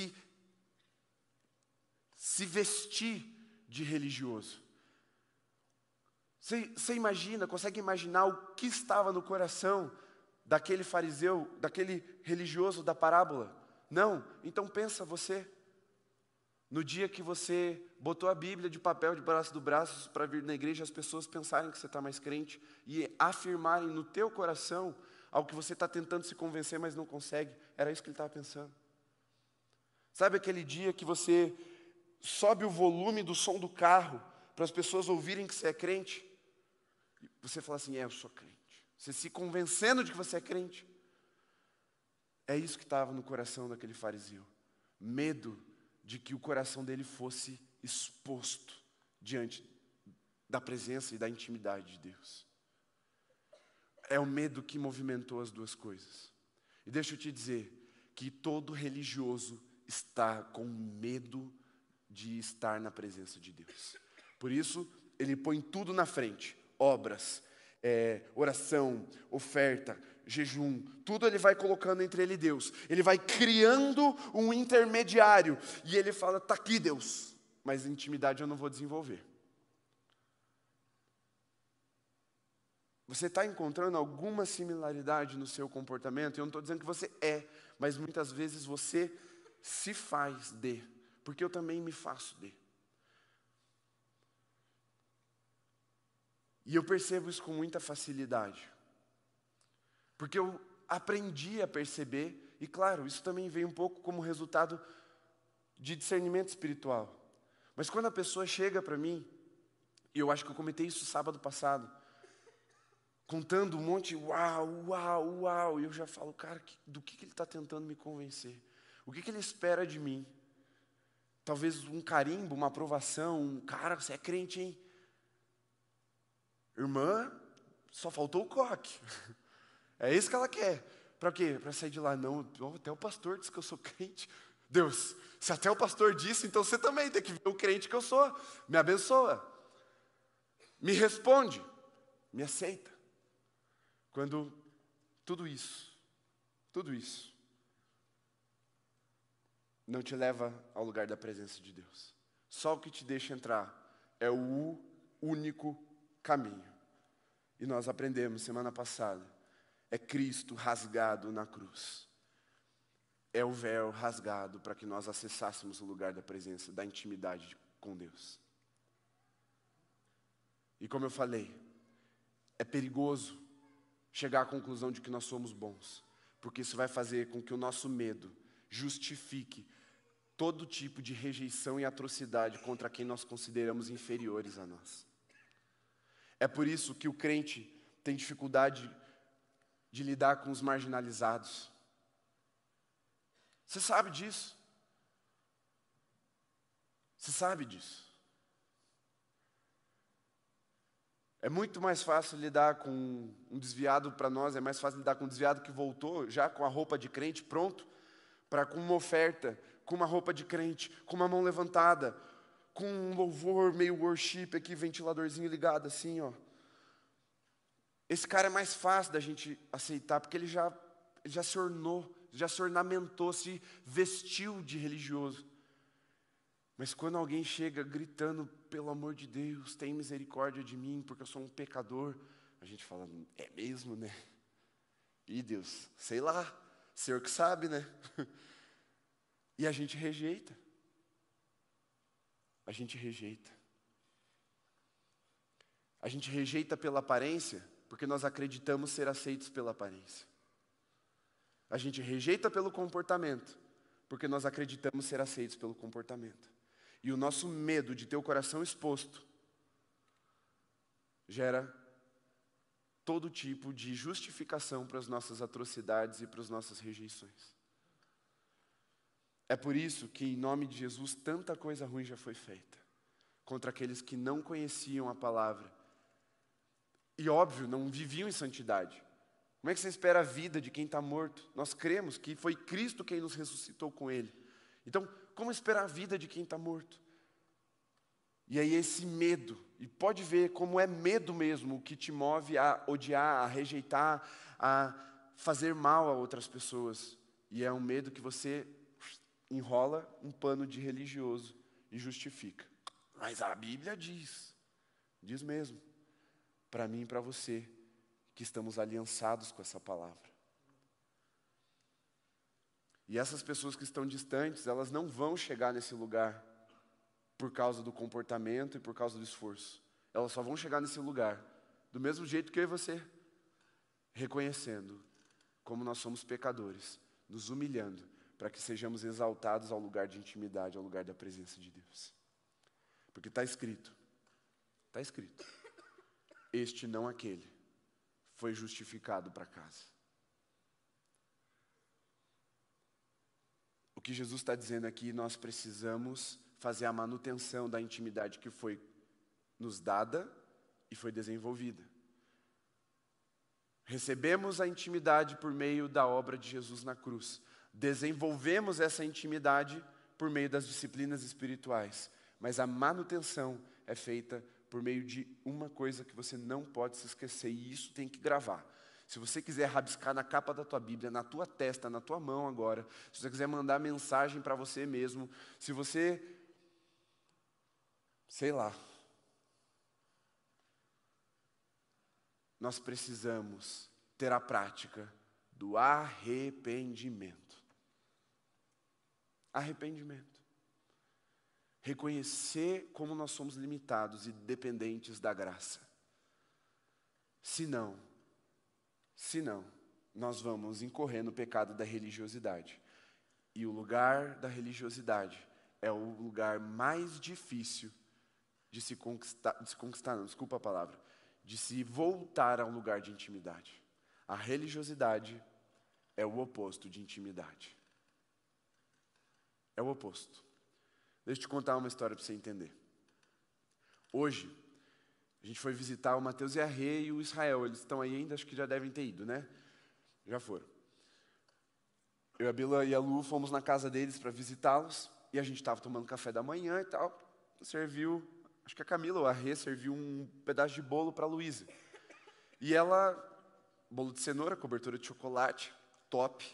se vestir de religioso. Você imagina, consegue imaginar o que estava no coração daquele fariseu, daquele religioso da parábola? Não? Então pensa você. No dia que você botou a Bíblia de papel debaixo do braço para vir na igreja, as pessoas pensarem que você está mais crente e afirmarem no teu coração algo que você está tentando se convencer, mas não consegue. Era isso que ele estava pensando. Sabe aquele dia que você sobe o volume do som do carro para as pessoas ouvirem que você é crente? E você fala assim, eu sou crente. Você se convencendo de que você é crente. É isso que estava no coração daquele fariseu. Medo de que o coração dele fosse exposto diante da presença e da intimidade de Deus. É o medo que movimentou as duas coisas. E deixa eu te dizer que todo religioso está com medo de estar na presença de Deus. Por isso, ele põe tudo na frente. Obras, oração, oferta, jejum, tudo ele vai colocando entre ele e Deus. Ele vai criando um intermediário. E ele fala, está aqui Deus, mas intimidade eu não vou desenvolver. Você está encontrando alguma similaridade no seu comportamento? Eu não estou dizendo que você mas muitas vezes você se faz de, porque eu também me faço de. E eu percebo isso com muita facilidade. Porque eu aprendi a perceber, e claro, isso também veio um pouco como resultado de discernimento espiritual. Mas quando a pessoa chega para mim, e eu acho que eu comentei isso sábado passado, contando um monte, uau, e eu já falo, cara, do que ele está tentando me convencer? O que ele espera de mim? Talvez um carimbo, uma aprovação, cara, você é crente, hein? Irmã, só faltou o coque. É isso que ela quer. Para quê? Para sair de lá. Não, até o pastor disse que eu sou crente. Deus, se até o pastor disse, então você também tem que ver o crente que eu sou. Me abençoa. Me responde. Me aceita. Quando tudo isso não te leva ao lugar da presença de Deus. Só o que te deixa entrar é o único caminho. E nós aprendemos semana passada, é Cristo rasgado na cruz. É o véu rasgado para que nós acessássemos o lugar da presença, da intimidade com Deus. E como eu falei, é perigoso chegar à conclusão de que nós somos bons, porque isso vai fazer com que o nosso medo justifique todo tipo de rejeição e atrocidade contra quem nós consideramos inferiores a nós. É por isso que o crente tem dificuldade de lidar com os marginalizados. Você sabe disso? Você sabe disso? É muito mais fácil lidar com um desviado para nós, é mais fácil lidar com um desviado que voltou já com a roupa de crente pronto, para com uma oferta, com uma roupa de crente, com uma mão levantada, com um louvor meio worship aqui, ventiladorzinho ligado assim, ó. Esse cara é mais fácil da gente aceitar, porque ele já se ornou, já se ornamentou, se vestiu de religioso. Mas quando alguém chega gritando, pelo amor de Deus, tem misericórdia de mim, porque eu sou um pecador, a gente fala, é mesmo, né? Ih, Deus, sei lá, Senhor que sabe, né? E a gente rejeita. A gente rejeita. A gente rejeita pela aparência, porque nós acreditamos ser aceitos pela aparência. A gente rejeita pelo comportamento, porque nós acreditamos ser aceitos pelo comportamento. E o nosso medo de ter o coração exposto gera todo tipo de justificação para as nossas atrocidades e para as nossas rejeições. É por isso que, em nome de Jesus, tanta coisa ruim já foi feita contra aqueles que não conheciam a palavra. E, óbvio, não viviam em santidade. Como é que você espera a vida de quem está morto? Nós cremos que foi Cristo quem nos ressuscitou com Ele. Então, como esperar a vida de quem está morto? E aí esse medo, e pode ver como é medo mesmo o que te move a odiar, a rejeitar, a fazer mal a outras pessoas. E é um medo que você enrola um pano de religioso e justifica. Mas a Bíblia diz mesmo, para mim e para você, que estamos aliançados com essa palavra. E essas pessoas que estão distantes, elas não vão chegar nesse lugar por causa do comportamento e por causa do esforço. Elas só vão chegar nesse lugar do mesmo jeito que eu e você, reconhecendo como nós somos pecadores, nos humilhando, para que sejamos exaltados ao lugar de intimidade, ao lugar da presença de Deus. Porque está escrito, este não aquele, foi justificado para casa. O que Jesus está dizendo aqui, nós precisamos fazer a manutenção da intimidade que foi nos dada e foi desenvolvida. Recebemos a intimidade por meio da obra de Jesus na cruz. Desenvolvemos essa intimidade por meio das disciplinas espirituais. Mas a manutenção é feita por meio de uma coisa que você não pode se esquecer, e isso tem que gravar. Se você quiser rabiscar na capa da tua Bíblia, na tua testa, na tua mão agora, se você quiser mandar mensagem para você mesmo, se você, sei lá, nós precisamos ter a prática do arrependimento. Arrependimento. Reconhecer como nós somos limitados e dependentes da graça. Se não, nós vamos incorrer no pecado da religiosidade. E o lugar da religiosidade é o lugar mais difícil de se conquistar, não, desculpa a palavra, de se voltar ao lugar de intimidade. A religiosidade é o oposto de intimidade. É o oposto. Deixa eu te contar uma história para você entender. Hoje, A gente foi visitar o Mateus e a Rê e o Israel. Eles estão aí ainda, acho que já devem ter ido, né? Já foram. Eu, a Bila e a Lu fomos na casa deles para visitá-los. E a gente estava tomando café da manhã e tal. Serviu, acho que a Camila ou a Rê serviu um pedaço de bolo para a Luísa. E ela, bolo de cenoura, cobertura de chocolate, top.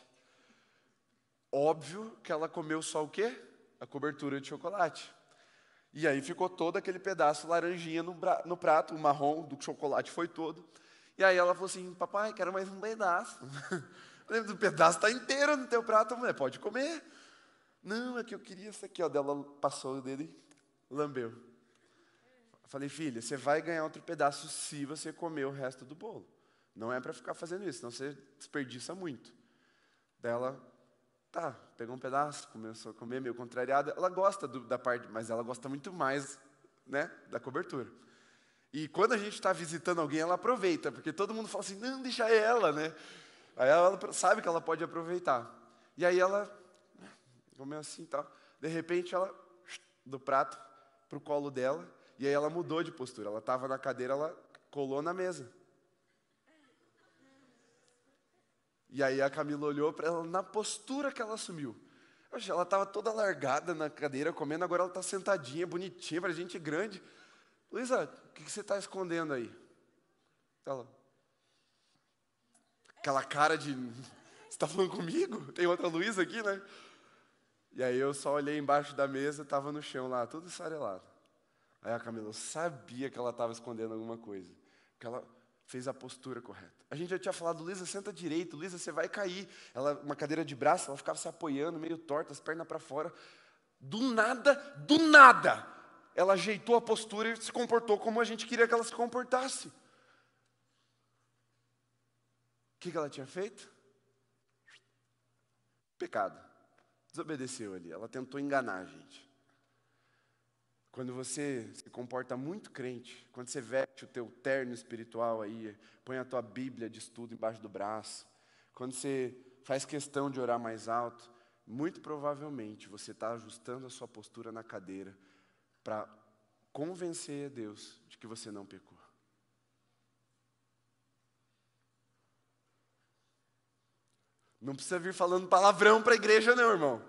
Óbvio que ela comeu só o quê? A cobertura de chocolate. E aí ficou todo aquele pedaço laranjinha no prato, o marrom do chocolate foi todo. E aí ela falou assim, papai, quero mais um pedaço. O pedaço está inteiro no teu prato, mulher, pode comer. Não, é que eu queria isso aqui, ó. Dela passou o dedo e lambeu. Eu falei, filha, você vai ganhar outro pedaço se você comer o resto do bolo. Não é para ficar fazendo isso, senão você desperdiça muito. Dela, tá, pegou um pedaço, começou a comer, meio contrariada. Ela gosta da parte, mas ela gosta muito mais, né, da cobertura. E quando a gente está visitando alguém, ela aproveita, porque todo mundo fala assim, não, deixa ela, né? Aí ela sabe que ela pode aproveitar. E aí ela comeu assim e tal. De repente, ela, do prato para o colo dela, e aí ela mudou de postura. Ela estava na cadeira, ela colou na mesa. E aí a Camila olhou para ela na postura que ela assumiu. Poxa, ela estava toda largada na cadeira, comendo, agora ela está sentadinha, bonitinha, para gente grande. Luísa, o que você está escondendo aí? Ela, aquela cara de, você está falando comigo? Tem outra Luísa aqui, né? E aí eu só olhei embaixo da mesa, estava no chão lá, tudo esfarelado. Aí a Camila, eu sabia que ela estava escondendo alguma coisa, que ela fez a postura correta. A gente já tinha falado, Luísa, senta direito, Luísa, você vai cair. Ela, uma cadeira de braço, ela ficava se apoiando, meio torta, as pernas para fora. Do nada, ela ajeitou a postura e se comportou como a gente queria que ela se comportasse. O que ela tinha feito? Pecado. Desobedeceu ali, ela tentou enganar a gente. Quando você se comporta muito crente, quando você veste o teu terno espiritual aí, põe a tua Bíblia de estudo embaixo do braço, quando você faz questão de orar mais alto, muito provavelmente você está ajustando a sua postura na cadeira para convencer a Deus de que você não pecou. Não precisa vir falando palavrão para a igreja não, irmão.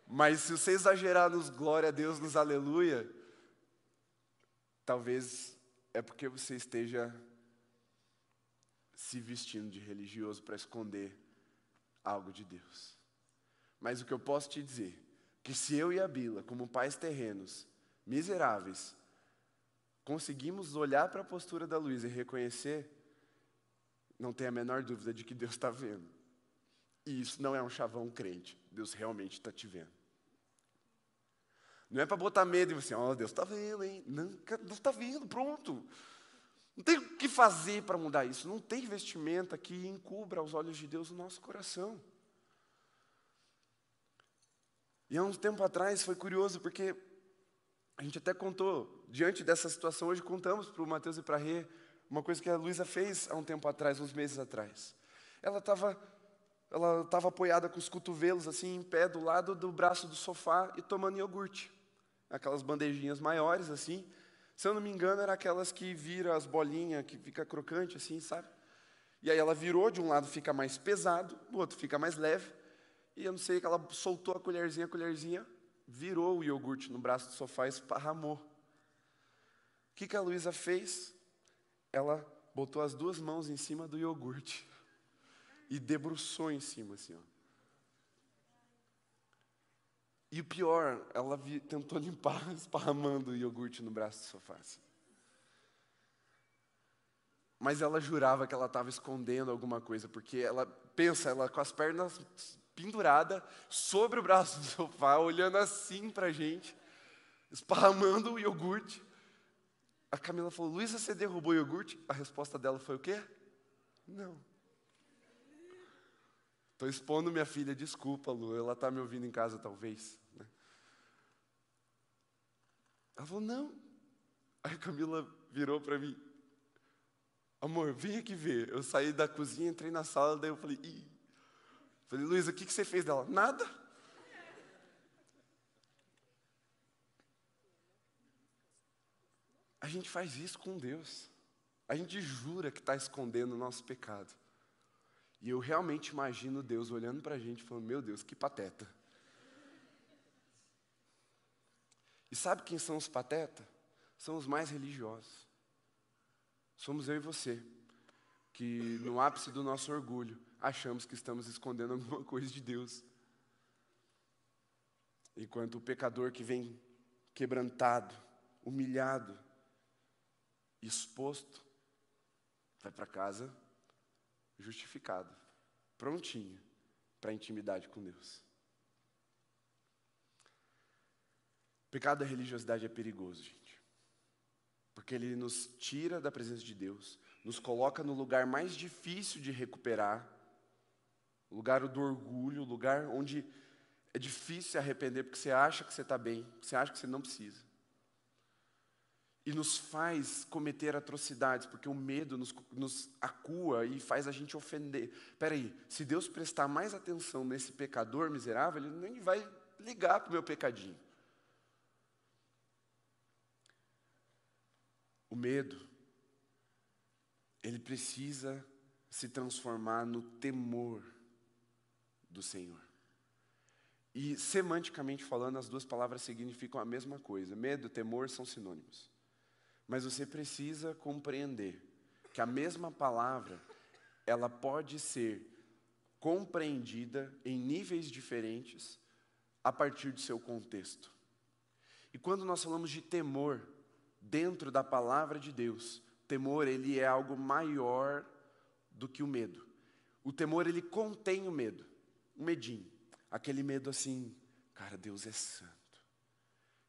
Mas se você exagerar nos glória a Deus, nos aleluia, talvez é porque você esteja se vestindo de religioso para esconder algo de Deus. Mas o que eu posso te dizer, que se eu e a Bila, como pais terrenos, miseráveis, conseguimos olhar para a postura da Luísa e reconhecer, não tem a menor dúvida de que Deus está vendo. E isso não é um chavão crente, Deus realmente está te vendo. Não é para botar medo em você, ó, Deus está vendo, hein? Não, Deus está vendo, pronto. Não tem o que fazer para mudar isso. Não tem vestimenta que encubra aos olhos de Deus o nosso coração. E há uns tempo atrás foi curioso, porque a gente até contou, diante dessa situação, hoje contamos para o Mateus e para a Rê, uma coisa que a Luísa fez há um tempo atrás, uns meses atrás. Ela estava apoiada com os cotovelos assim, em pé, do lado do braço do sofá e tomando iogurte. Aquelas bandejinhas maiores assim. Se eu não me engano, eram aquelas que viram as bolinhas, que fica crocante assim, sabe? E aí ela virou, de um lado fica mais pesado, do outro fica mais leve. E eu não sei, que ela soltou a colherzinha, virou o iogurte no braço do sofá e esparramou. O que a Luísa fez? Ela botou as duas mãos em cima do iogurte e debruçou em cima, assim, ó. E o pior, ela tentou limpar, esparramando o iogurte no braço do sofá. Assim. Mas ela jurava que ela estava escondendo alguma coisa, porque ela com as pernas penduradas sobre o braço do sofá, olhando assim para a gente, esparramando o iogurte. A Camila falou, Luísa, você derrubou o iogurte? A resposta dela foi o quê? Não. Estou expondo minha filha, desculpa, Lu, ela está me ouvindo em casa talvez. Né? Ela falou, não. Aí a Camila virou para mim, amor, vem aqui ver. Eu saí da cozinha, entrei na sala, daí eu falei, ih. Falei, Luísa, o que você fez dela? Nada. a gente faz isso com Deus. A gente jura que está escondendo o nosso pecado. E eu realmente imagino Deus olhando para a gente e falando, meu Deus, que pateta. E sabe quem são os patetas? São os mais religiosos. Somos eu e você, que no ápice do nosso orgulho, achamos que estamos escondendo alguma coisa de Deus. Enquanto o pecador que vem quebrantado, humilhado, exposto, vai para casa justificado, prontinho para a intimidade com Deus. O pecado da religiosidade é perigoso, gente. Porque ele nos tira da presença de Deus, nos coloca no lugar mais difícil de recuperar, o lugar do orgulho, o lugar onde é difícil se arrepender, porque você acha que você está bem, você acha que você não precisa. E nos faz cometer atrocidades, porque o medo nos acua e faz a gente ofender. Espera aí, se Deus prestar mais atenção nesse pecador miserável, Ele nem vai ligar para o meu pecadinho. O medo, ele precisa se transformar no temor do Senhor. E semanticamente falando, as duas palavras significam a mesma coisa. Medo e temor são sinônimos. Mas você precisa compreender que a mesma palavra, ela pode ser compreendida em níveis diferentes a partir do seu contexto. E quando nós falamos de temor dentro da palavra de Deus, temor ele é algo maior do que o medo. O temor ele contém o medo, um medinho, aquele medo assim, cara, Deus é santo.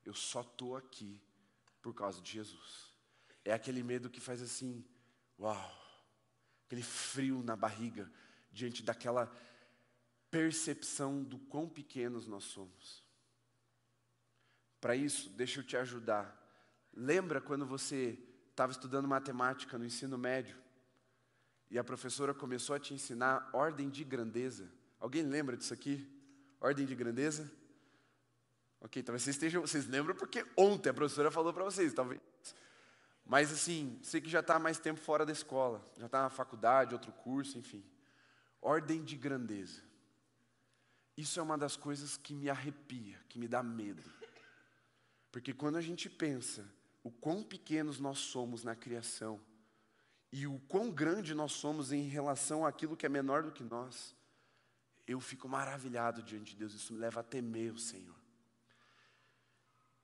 Eu só estou aqui por causa de Jesus. É aquele medo que faz assim, uau, aquele frio na barriga, diante daquela percepção do quão pequenos nós somos. Para isso, deixa eu te ajudar. Lembra quando você estava estudando matemática no ensino médio, e a professora começou a te ensinar ordem de grandeza? Alguém lembra disso aqui? Ordem de grandeza? Ok, talvez vocês lembram porque ontem a professora falou para vocês, talvez. Mas assim, sei que já está há mais tempo fora da escola, já está na faculdade, outro curso, enfim. Ordem de grandeza. Isso é uma das coisas que me arrepia, que me dá medo. Porque quando a gente pensa o quão pequenos nós somos na criação, e o quão grande nós somos em relação àquilo que é menor do que nós, eu fico maravilhado diante de Deus, isso me leva a temer o Senhor.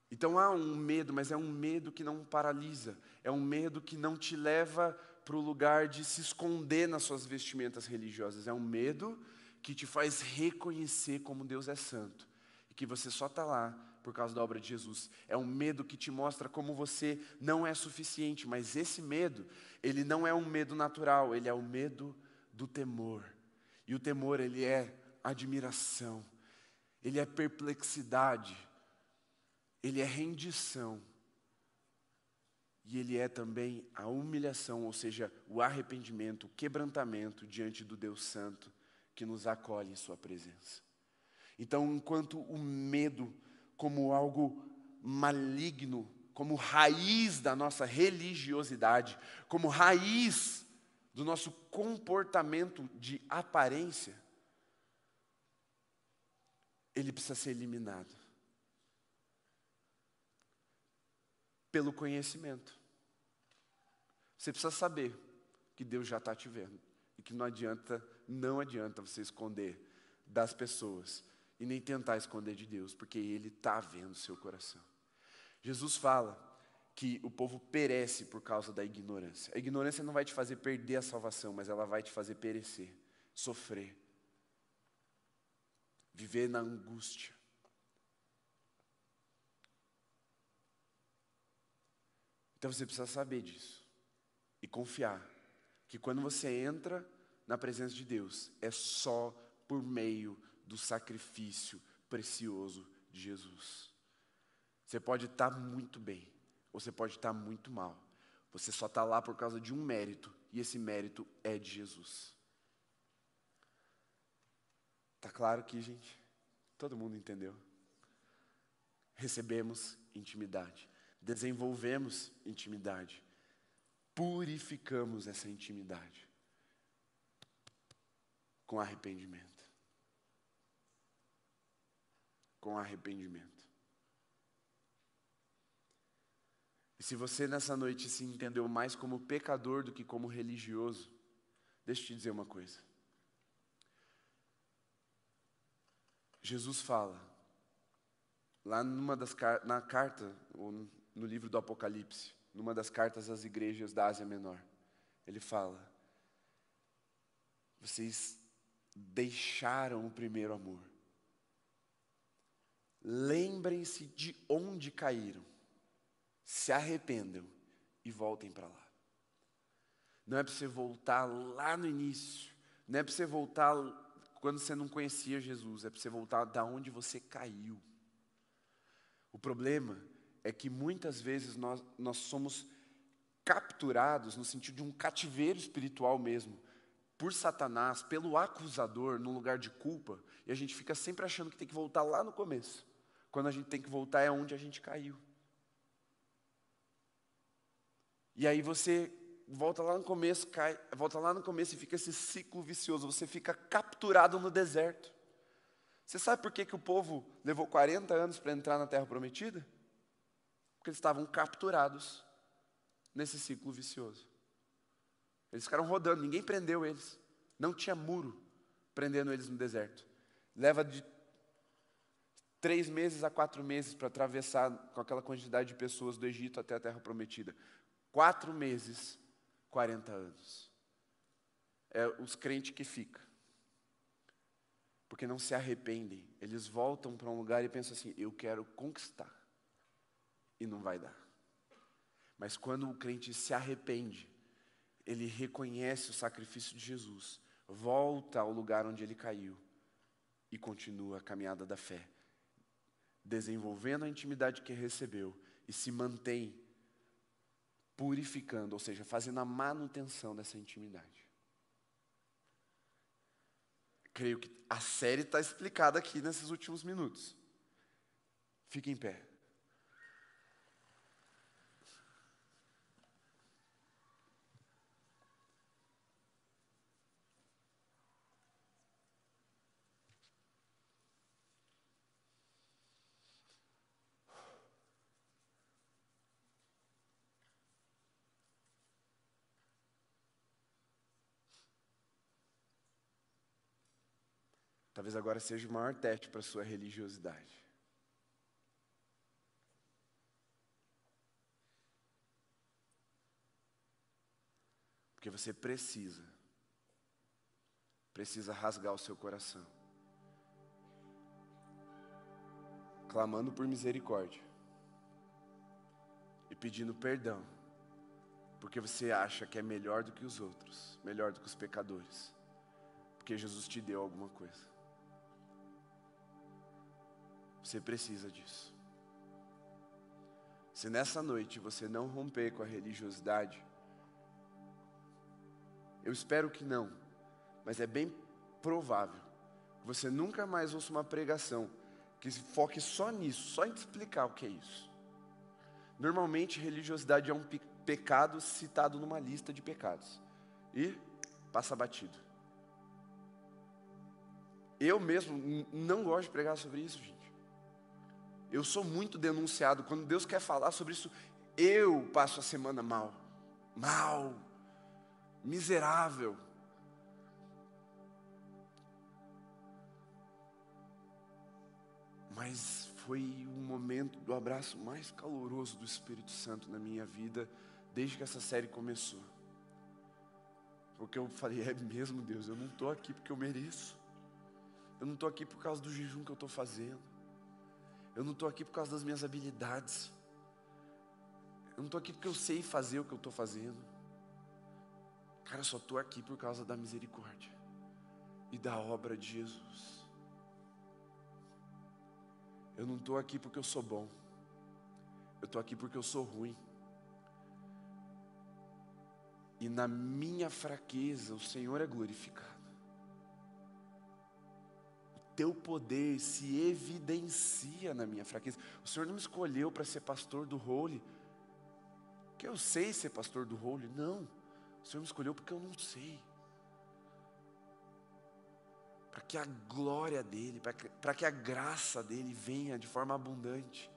Então há um medo, mas é um medo que não paralisa, é um medo que não te leva para o lugar de se esconder nas suas vestimentas religiosas, é um medo que te faz reconhecer como Deus é santo, e que você só está lá por causa da obra de Jesus. É um medo que te mostra como você não é suficiente, mas esse medo, ele não é um medo natural, ele é o medo do temor. E o temor, ele é admiração, ele é perplexidade, ele é rendição. E ele é também a humilhação, ou seja, o arrependimento, o quebrantamento diante do Deus Santo que nos acolhe em sua presença. Então, enquanto o medo como algo maligno, como raiz da nossa religiosidade, como raiz do nosso comportamento de aparência, ele precisa ser eliminado pelo conhecimento. Você precisa saber que Deus já está te vendo e que não adianta você esconder das pessoas e nem tentar esconder de Deus, porque Ele está vendo o seu coração. Jesus fala que o povo perece por causa da ignorância. A ignorância não vai te fazer perder a salvação, mas ela vai te fazer perecer, sofrer, viver na angústia. Então você precisa saber disso e confiar que quando você entra na presença de Deus, é só por meio do sacrifício precioso de Jesus. Você pode estar muito bem, ou você pode estar muito mal. Você só está lá por causa de um mérito, e esse mérito é de Jesus. Está claro aqui, gente? Todo mundo entendeu? Recebemos intimidade. desenvolvemos intimidade, purificamos essa intimidade com arrependimento. Com arrependimento. E se você nessa noite se entendeu mais como pecador do que como religioso, deixa eu te dizer uma coisa. Jesus fala, lá na carta, ou no livro do Apocalipse, numa das cartas às igrejas da Ásia Menor, ele fala: vocês deixaram o primeiro amor. Lembrem-se de onde caíram, se arrependam e voltem para lá. Não é para você voltar lá no início, não é para você voltar quando você não conhecia Jesus, é para você voltar da onde você caiu. O problema é que muitas vezes nós somos capturados, no sentido de um cativeiro espiritual mesmo, por Satanás, pelo acusador, num lugar de culpa, e a gente fica sempre achando que tem que voltar lá no começo, quando a gente tem que voltar é onde a gente caiu. E aí você volta lá no começo, volta lá no começo e fica esse ciclo vicioso, você fica capturado no deserto. Você sabe por que o povo levou 40 anos para entrar na Terra Prometida? Porque eles estavam capturados nesse ciclo vicioso. Eles ficaram rodando, ninguém prendeu eles. Não tinha muro prendendo eles no deserto. Leva de 3 meses a 4 meses para atravessar com aquela quantidade de pessoas do Egito até a Terra Prometida. 4 meses, 40 anos. É os crentes que ficam. Porque não se arrependem. Eles voltam para um lugar e pensam assim: eu quero conquistar. E não vai dar. Mas quando o crente se arrepende, ele reconhece o sacrifício de Jesus, volta ao lugar onde ele caiu e continua a caminhada da fé, desenvolvendo a intimidade que recebeu e se mantém purificando, ou seja, fazendo a manutenção dessa intimidade. Creio que a série está explicada aqui nesses últimos minutos. Fique em pé. Talvez agora seja o maior teste para a sua religiosidade. Porque você precisa rasgar o seu coração, clamando por misericórdia e pedindo perdão, porque você acha que é melhor do que os outros, melhor do que os pecadores, porque Jesus te deu alguma coisa. Você precisa disso. Se nessa noite você não romper com a religiosidade, eu espero que não, mas é bem provável que você nunca mais ouça uma pregação que se foque só nisso, só em te explicar o que é isso. Normalmente, religiosidade é um pecado citado numa lista de pecados e passa batido. Eu mesmo não gosto de pregar sobre isso, gente. Eu sou muito denunciado. Quando Deus quer falar sobre isso, eu passo a semana mal, miserável. Mas foi o momento do abraço mais caloroso do Espírito Santo na minha vida, desde que essa série começou. Porque eu falei: é mesmo, Deus, eu não estou aqui porque eu mereço. Eu não estou aqui por causa do jejum que eu estou fazendo. Eu não estou aqui por causa das minhas habilidades. Eu não estou aqui porque eu sei fazer o que eu estou fazendo. Cara, eu só estou aqui por causa da misericórdia e da obra de Jesus. Eu não estou aqui porque eu sou bom. Eu estou aqui porque eu sou ruim. E na minha fraqueza o Senhor é glorificado. O teu poder se evidencia na minha fraqueza. O Senhor não me escolheu para ser pastor do Holy, porque eu sei ser pastor do Holy. Não, o Senhor me escolheu porque eu não sei. Para que a glória dEle, para que a graça dEle venha de forma abundante.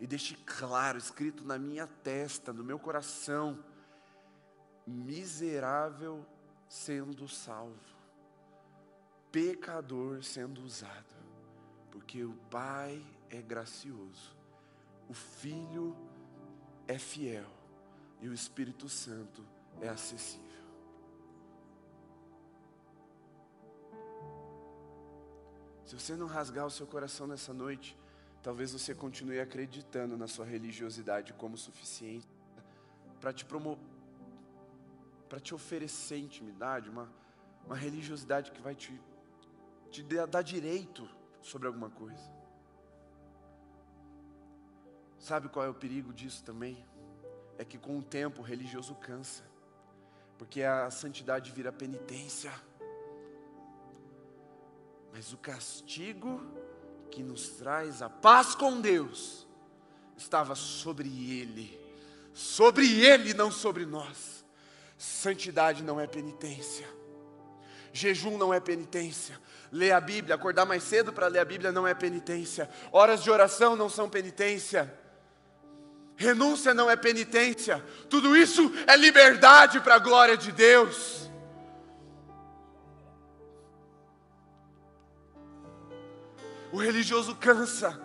E deixe claro, escrito na minha testa, no meu coração: miserável sendo salvo, pecador sendo usado, porque o Pai é gracioso, o Filho é fiel e o Espírito Santo é acessível. Se você não rasgar o seu coração nessa noite, talvez você continue acreditando na sua religiosidade como suficiente para te oferecer intimidade, uma religiosidade que vai te dar direito sobre alguma coisa. Sabe qual é o perigo disso também? É que com o tempo o religioso cansa, porque a santidade vira penitência. Mas o castigo que nos traz a paz com Deus estava sobre ele, não sobre nós. Santidade não é penitência, jejum não é penitência, ler a Bíblia, acordar mais cedo para ler a Bíblia não é penitência, horas de oração não são penitência, renúncia não é penitência, tudo isso é liberdade para a glória de Deus. O religioso cansa,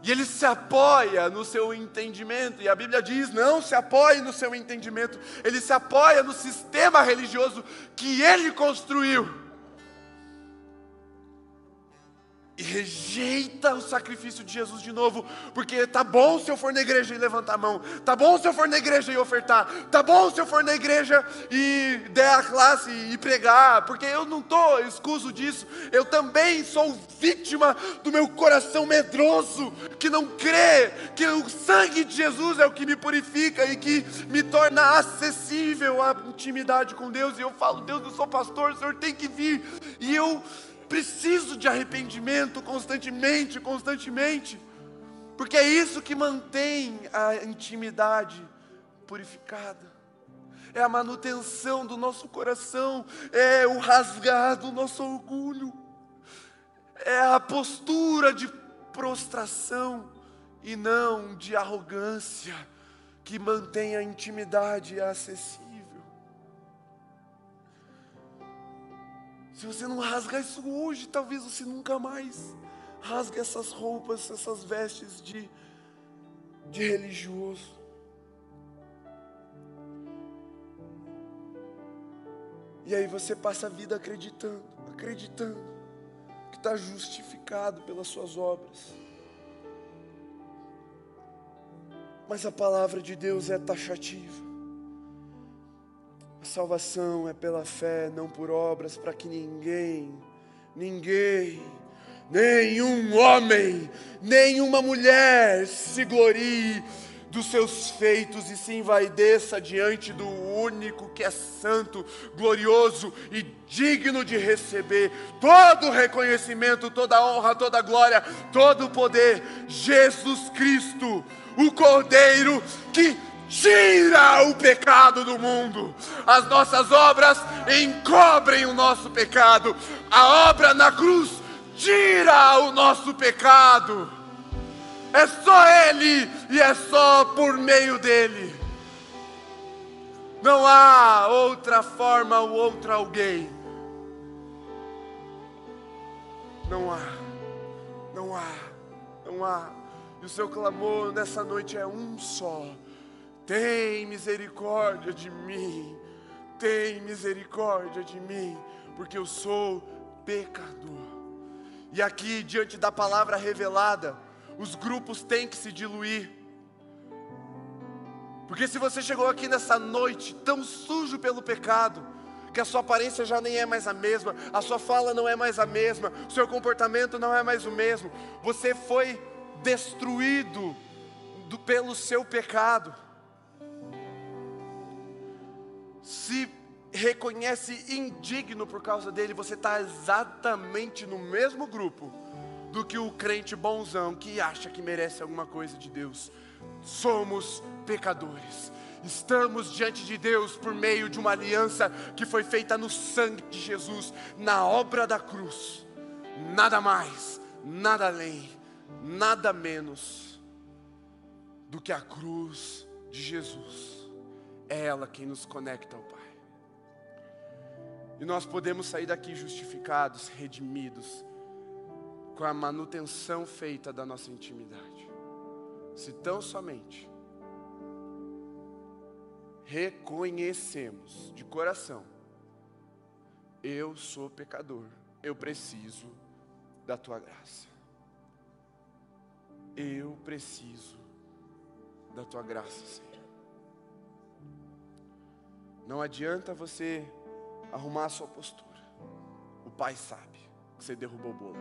e ele se apoia no seu entendimento, e a Bíblia diz: não se apoie no seu entendimento, ele se apoia no sistema religioso que ele construiu, e rejeita o sacrifício de Jesus de novo, porque tá bom se eu for na igreja e levantar a mão, tá bom se eu for na igreja e ofertar, tá bom se eu for na igreja e der a classe e pregar, porque eu não estou excuso disso, eu também sou vítima do meu coração medroso, que não crê que o sangue de Jesus é o que me purifica e que me torna acessível à intimidade com Deus, e eu falo: Deus, eu sou pastor, o Senhor tem que vir, e eu preciso de arrependimento constantemente, porque é isso que mantém a intimidade purificada, é a manutenção do nosso coração, é o rasgar do nosso orgulho, é a postura de prostração e não de arrogância que mantém a intimidade acessível. Se você não rasgar isso hoje, talvez você nunca mais rasgue essas roupas, essas vestes de religioso. E aí você passa a vida acreditando que está justificado pelas suas obras. Mas a palavra de Deus é taxativa. A salvação é pela fé, não por obras, para que ninguém, nenhum homem, nenhuma mulher se glorie dos seus feitos e se envaideça diante do único que é santo, glorioso e digno de receber todo o reconhecimento, toda a honra, toda a glória, todo o poder, Jesus Cristo, o Cordeiro que tira o pecado do mundo. As nossas obras encobrem o nosso pecado. A obra na cruz tira o nosso pecado. É só Ele e é só por meio dEle. Não há outra forma ou outro alguém. Não há. E o seu clamor nessa noite é um só: tem misericórdia de mim, porque eu sou pecador. E aqui, diante da palavra revelada, os grupos têm que se diluir. Porque se você chegou aqui nessa noite tão sujo pelo pecado, que a sua aparência já nem é mais a mesma, a sua fala não é mais a mesma, o seu comportamento não é mais o mesmo, você foi destruído pelo seu pecado. Se reconhece indigno por causa dele, você está exatamente no mesmo grupo do que o crente bonzão que acha que merece alguma coisa de Deus. Somos pecadores. Estamos diante de Deus por meio de uma aliança que foi feita no sangue de Jesus, na obra da cruz. Nada mais, nada além, nada menos do que a cruz de Jesus. É ela quem nos conecta ao Pai. E nós podemos sair daqui justificados, redimidos, com a manutenção feita da nossa intimidade. Se tão somente reconhecemos de coração: eu sou pecador, eu preciso da tua graça. Eu preciso da tua graça, Senhor. Não adianta você arrumar a sua postura. O Pai sabe que você derrubou o bolo.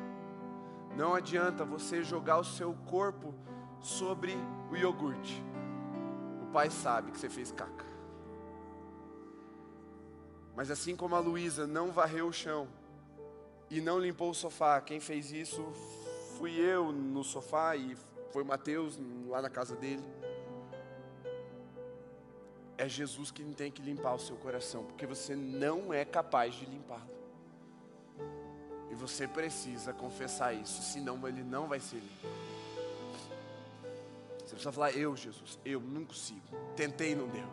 Não adianta você jogar o seu corpo sobre o iogurte. O Pai sabe que você fez caca. Mas assim como a Luísa não varreu o chão e não limpou o sofá, quem fez isso fui eu no sofá e foi o Mateus lá na casa dele. É Jesus quem tem que limpar o seu coração, porque você não é capaz de limpá-lo. E você precisa confessar isso, senão ele não vai ser limpo. Você precisa falar: eu, Jesus, eu não consigo, tentei e não deu.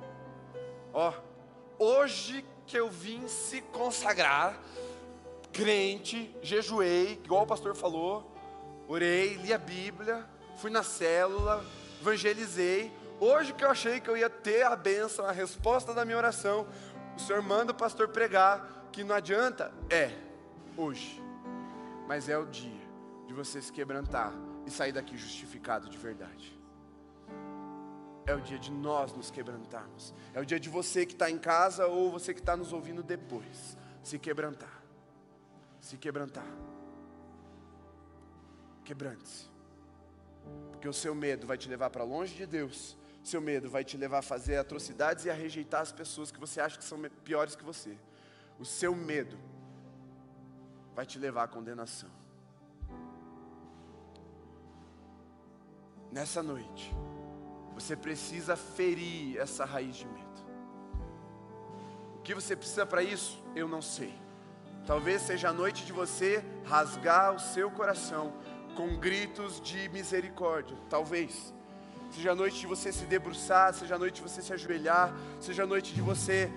Hoje que eu vim se consagrar, crente, jejuei, igual o pastor falou, orei, li a Bíblia, fui na célula, evangelizei. Hoje que eu achei que eu ia ter a bênção, a resposta da minha oração, o Senhor manda o pastor pregar, que não adianta, hoje. Mas é o dia de você se quebrantar e sair daqui justificado de verdade. É o dia de nós nos quebrantarmos. É o dia de você que está em casa ou você que está nos ouvindo depois se quebrantar. Se quebrantar. Quebrante-se. Porque o seu medo vai te levar para longe de Deus. Seu medo vai te levar a fazer atrocidades e a rejeitar as pessoas que você acha que são piores que você. O seu medo vai te levar à condenação. Nessa noite, você precisa ferir essa raiz de medo. O que você precisa para isso? Eu não sei. Talvez seja a noite de você rasgar o seu coração com gritos de misericórdia. Talvez. Seja a noite de você se debruçar, seja a noite de você se ajoelhar, seja a noite de você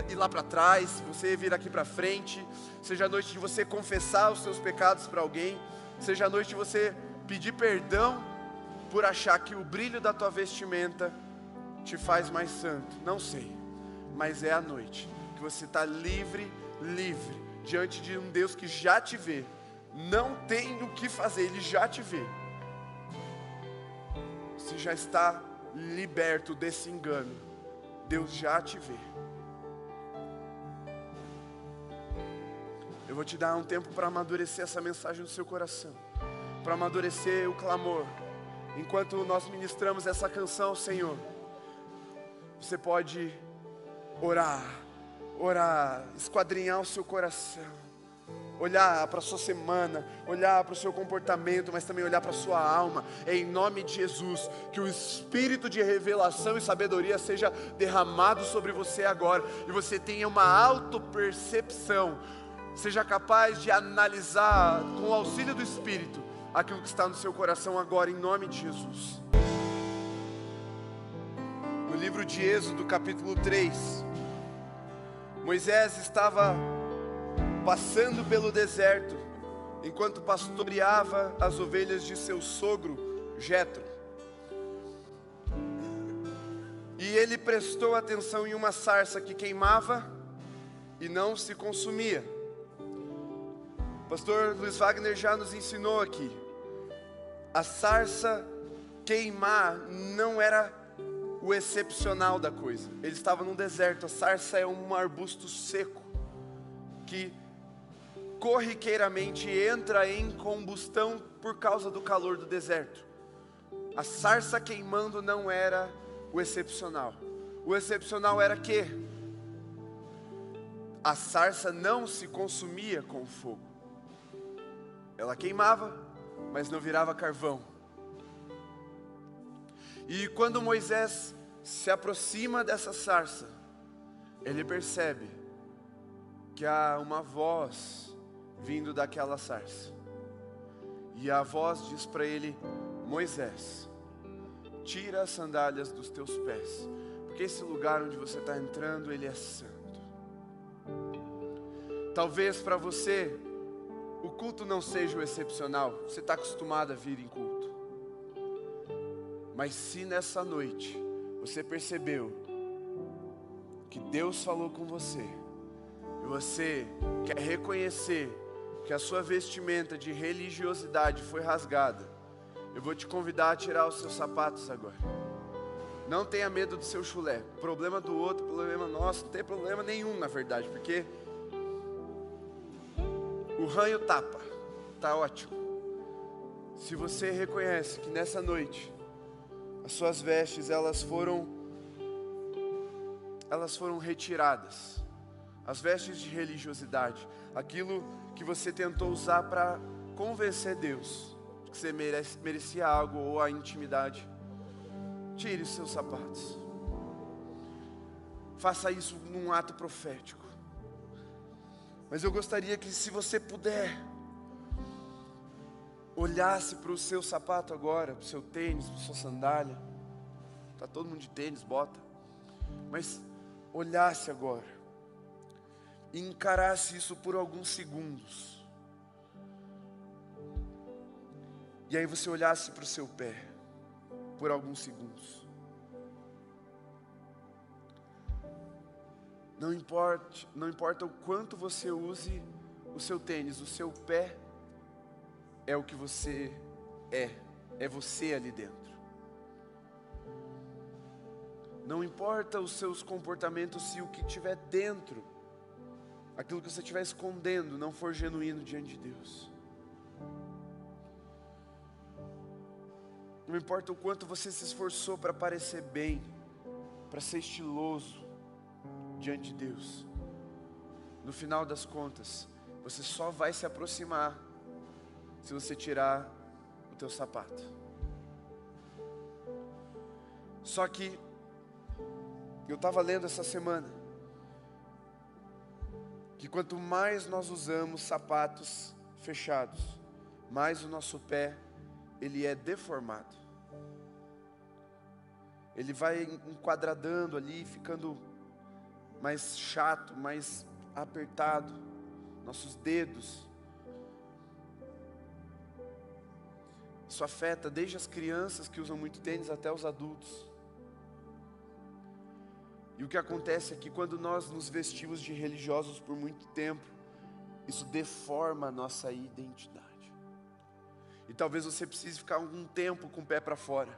ir lá para trás, você vir aqui para frente, seja a noite de você confessar os seus pecados para alguém, seja a noite de você pedir perdão por achar que o brilho da tua vestimenta te faz mais santo. Não sei, mas é a noite que você está livre, diante de um Deus que já te vê. Não tem o que fazer, Ele já te vê. Você já está liberto desse engano. Deus já te vê. Eu vou te dar um tempo para amadurecer essa mensagem no seu coração, para amadurecer o clamor. Enquanto nós ministramos essa canção ao Senhor, você pode orar, esquadrinhar o seu coração, olhar para a sua semana, olhar para o seu comportamento, mas também olhar para a sua alma. Em nome de Jesus, que o espírito de revelação e sabedoria seja derramado sobre você agora, e você tenha uma autopercepção, seja capaz de analisar com o auxílio do Espírito aquilo que está no seu coração agora, em nome de Jesus. No livro de Êxodo, capítulo 3, Moisés estava passando pelo deserto, enquanto pastoreava as ovelhas de seu sogro, Jetro. E ele prestou atenção em uma sarça que queimava e não se consumia. O pastor Luiz Wagner já nos ensinou aqui. A sarça queimar não era o excepcional da coisa. Ele estava num deserto. A sarça é um arbusto seco que corriqueiramente entra em combustão por causa do calor do deserto. A sarça queimando não era o excepcional. O excepcional era que a sarça não se consumia com o fogo. Ela queimava, mas não virava carvão. E quando Moisés se aproxima dessa sarça, ele percebe que há uma voz vindo daquela sarça. E a voz diz para ele: Moisés, tira as sandálias dos teus pés, porque esse lugar onde você está entrando, ele é santo. Talvez para você o culto não seja o excepcional, você está acostumado a vir em culto. Mas se nessa noite você percebeu que Deus falou com você, e você quer reconhecer que a sua vestimenta de religiosidade foi rasgada, eu vou te convidar a tirar os seus sapatos agora. Não tenha medo do seu chulé. Problema do outro, problema nosso, não tem problema nenhum na verdade, porque o ranho tapa, tá ótimo. Se você reconhece que nessa noite as suas vestes elas foram retiradas, as vestes de religiosidade, aquilo que você tentou usar para convencer Deus de que você merecia algo ou a intimidade, tire os seus sapatos. Faça isso num ato profético. Mas eu gostaria que, se você puder, olhasse para o seu sapato agora, para o seu tênis, para a sua sandália. Está todo mundo de tênis, bota. Mas olhasse agora e encarasse isso por alguns segundos. E aí você olhasse para o seu pé por alguns segundos. Não importa o quanto você use o seu tênis, o seu pé é o que você é você ali dentro. Não importa os seus comportamentos, se o que tiver dentro, aquilo que você estiver escondendo, não for genuíno diante de Deus. Não importa o quanto você se esforçou para parecer bem, para ser estiloso diante de Deus, no final das contas, você só vai se aproximar se você tirar o teu sapato. Só que eu estava lendo essa semana que quanto mais nós usamos sapatos fechados, mais o nosso pé ele é deformado. Ele vai enquadradando ali, ficando mais chato, mais apertado. Nossos dedos. Isso afeta desde as crianças que usam muito tênis até os adultos. E o que acontece é que quando nós nos vestimos de religiosos por muito tempo, isso deforma a nossa identidade. E talvez você precise ficar algum tempo com o pé para fora,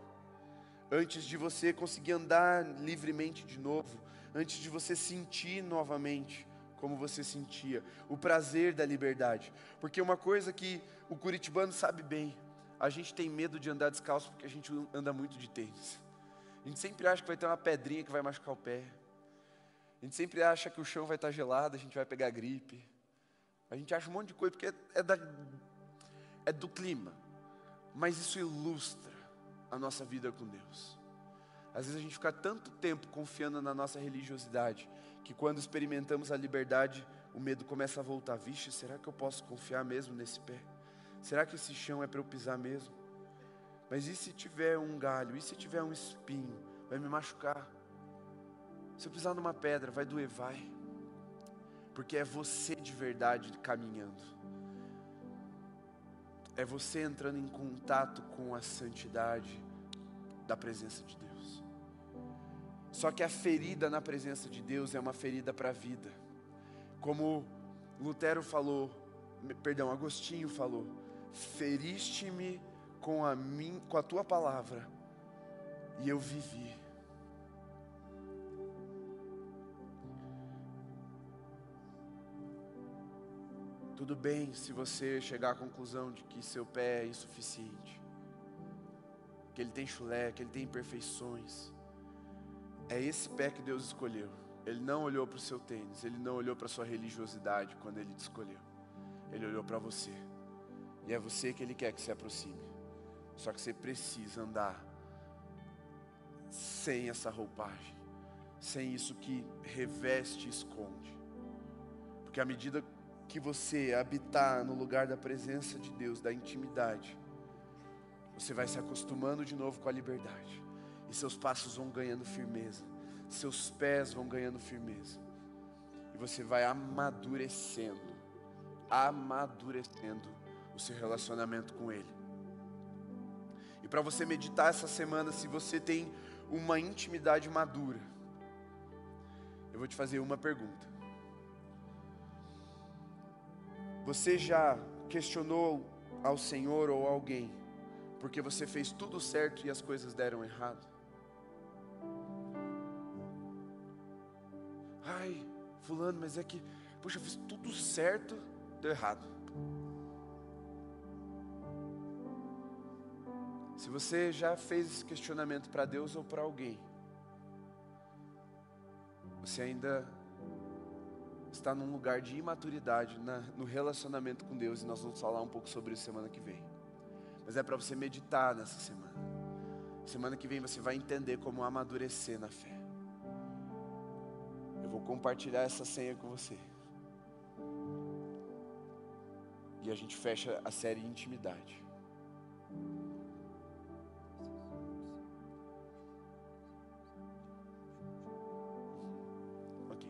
antes de você conseguir andar livremente de novo, antes de você sentir novamente como você sentia, o prazer da liberdade. Porque uma coisa que o curitibano sabe bem, a gente tem medo de andar descalço porque a gente anda muito de tênis. A gente sempre acha que vai ter uma pedrinha que vai machucar o pé. A gente sempre acha que o chão vai estar gelado, a gente vai pegar gripe. A gente acha um monte de coisa porque é do clima. Mas isso ilustra a nossa vida com Deus. Às vezes a gente fica tanto tempo confiando na nossa religiosidade, que quando experimentamos a liberdade, o medo começa a voltar. Vixe, será que eu posso confiar mesmo nesse pé? Será que esse chão é para eu pisar mesmo? Mas e se tiver um galho? E se tiver um espinho? Vai me machucar. Se eu pisar numa pedra, vai doer? Vai. Porque é você de verdade caminhando. É você entrando em contato com a santidade da presença de Deus. Só que a ferida na presença de Deus é uma ferida para a vida. Como Agostinho falou, feriste-me com a tua palavra e eu vivi. Tudo bem se você chegar à conclusão de que seu pé é insuficiente, que ele tem chulé, que ele tem imperfeições. É esse pé que Deus escolheu. Ele não olhou para o seu tênis, Ele não olhou para a sua religiosidade quando Ele te escolheu. Ele olhou para você. E é você que Ele quer que se aproxime. Só que você precisa andar sem essa roupagem, sem isso que reveste e esconde. Porque à medida que você habitar no lugar da presença de Deus, da intimidade, você vai se acostumando de novo com a liberdade. E seus passos vão ganhando firmeza. Seus pés vão ganhando firmeza. E você vai amadurecendo o seu relacionamento com Ele. E para você meditar essa semana, se você tem uma intimidade madura, eu vou te fazer uma pergunta. Você já questionou ao Senhor ou alguém porque você fez tudo certo e as coisas deram errado? Ai, fulano, mas é que, poxa, eu fiz tudo certo, deu errado. Se você já fez esse questionamento para Deus ou para alguém, você ainda está num lugar de imaturidade no relacionamento com Deus, e nós vamos falar um pouco sobre isso semana que vem. Mas é para você meditar nessa semana. Semana que vem você vai entender como amadurecer na fé. Eu vou compartilhar essa senha com você. E a gente fecha a série Intimidade. Ok.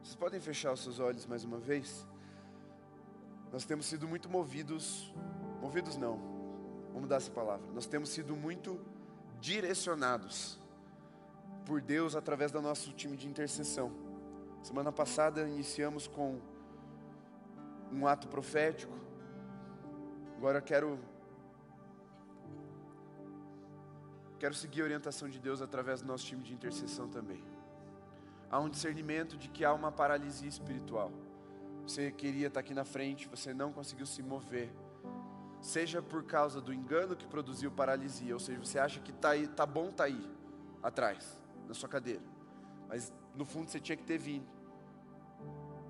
Vocês podem fechar os seus olhos mais uma vez? Nós temos sido muito movidos não, vamos mudar essa palavra. Nós temos sido muito direcionados por Deus através do nosso time de intercessão. Semana passada iniciamos com um ato profético. Agora quero seguir a orientação de Deus através do nosso time de intercessão também. Há um discernimento de que há uma paralisia espiritual. Você queria estar aqui na frente, você não conseguiu se mover. Seja por causa do engano que produziu paralisia, ou seja, você acha que tá bom tá aí, atrás, na sua cadeira. Mas no fundo você tinha que ter vindo.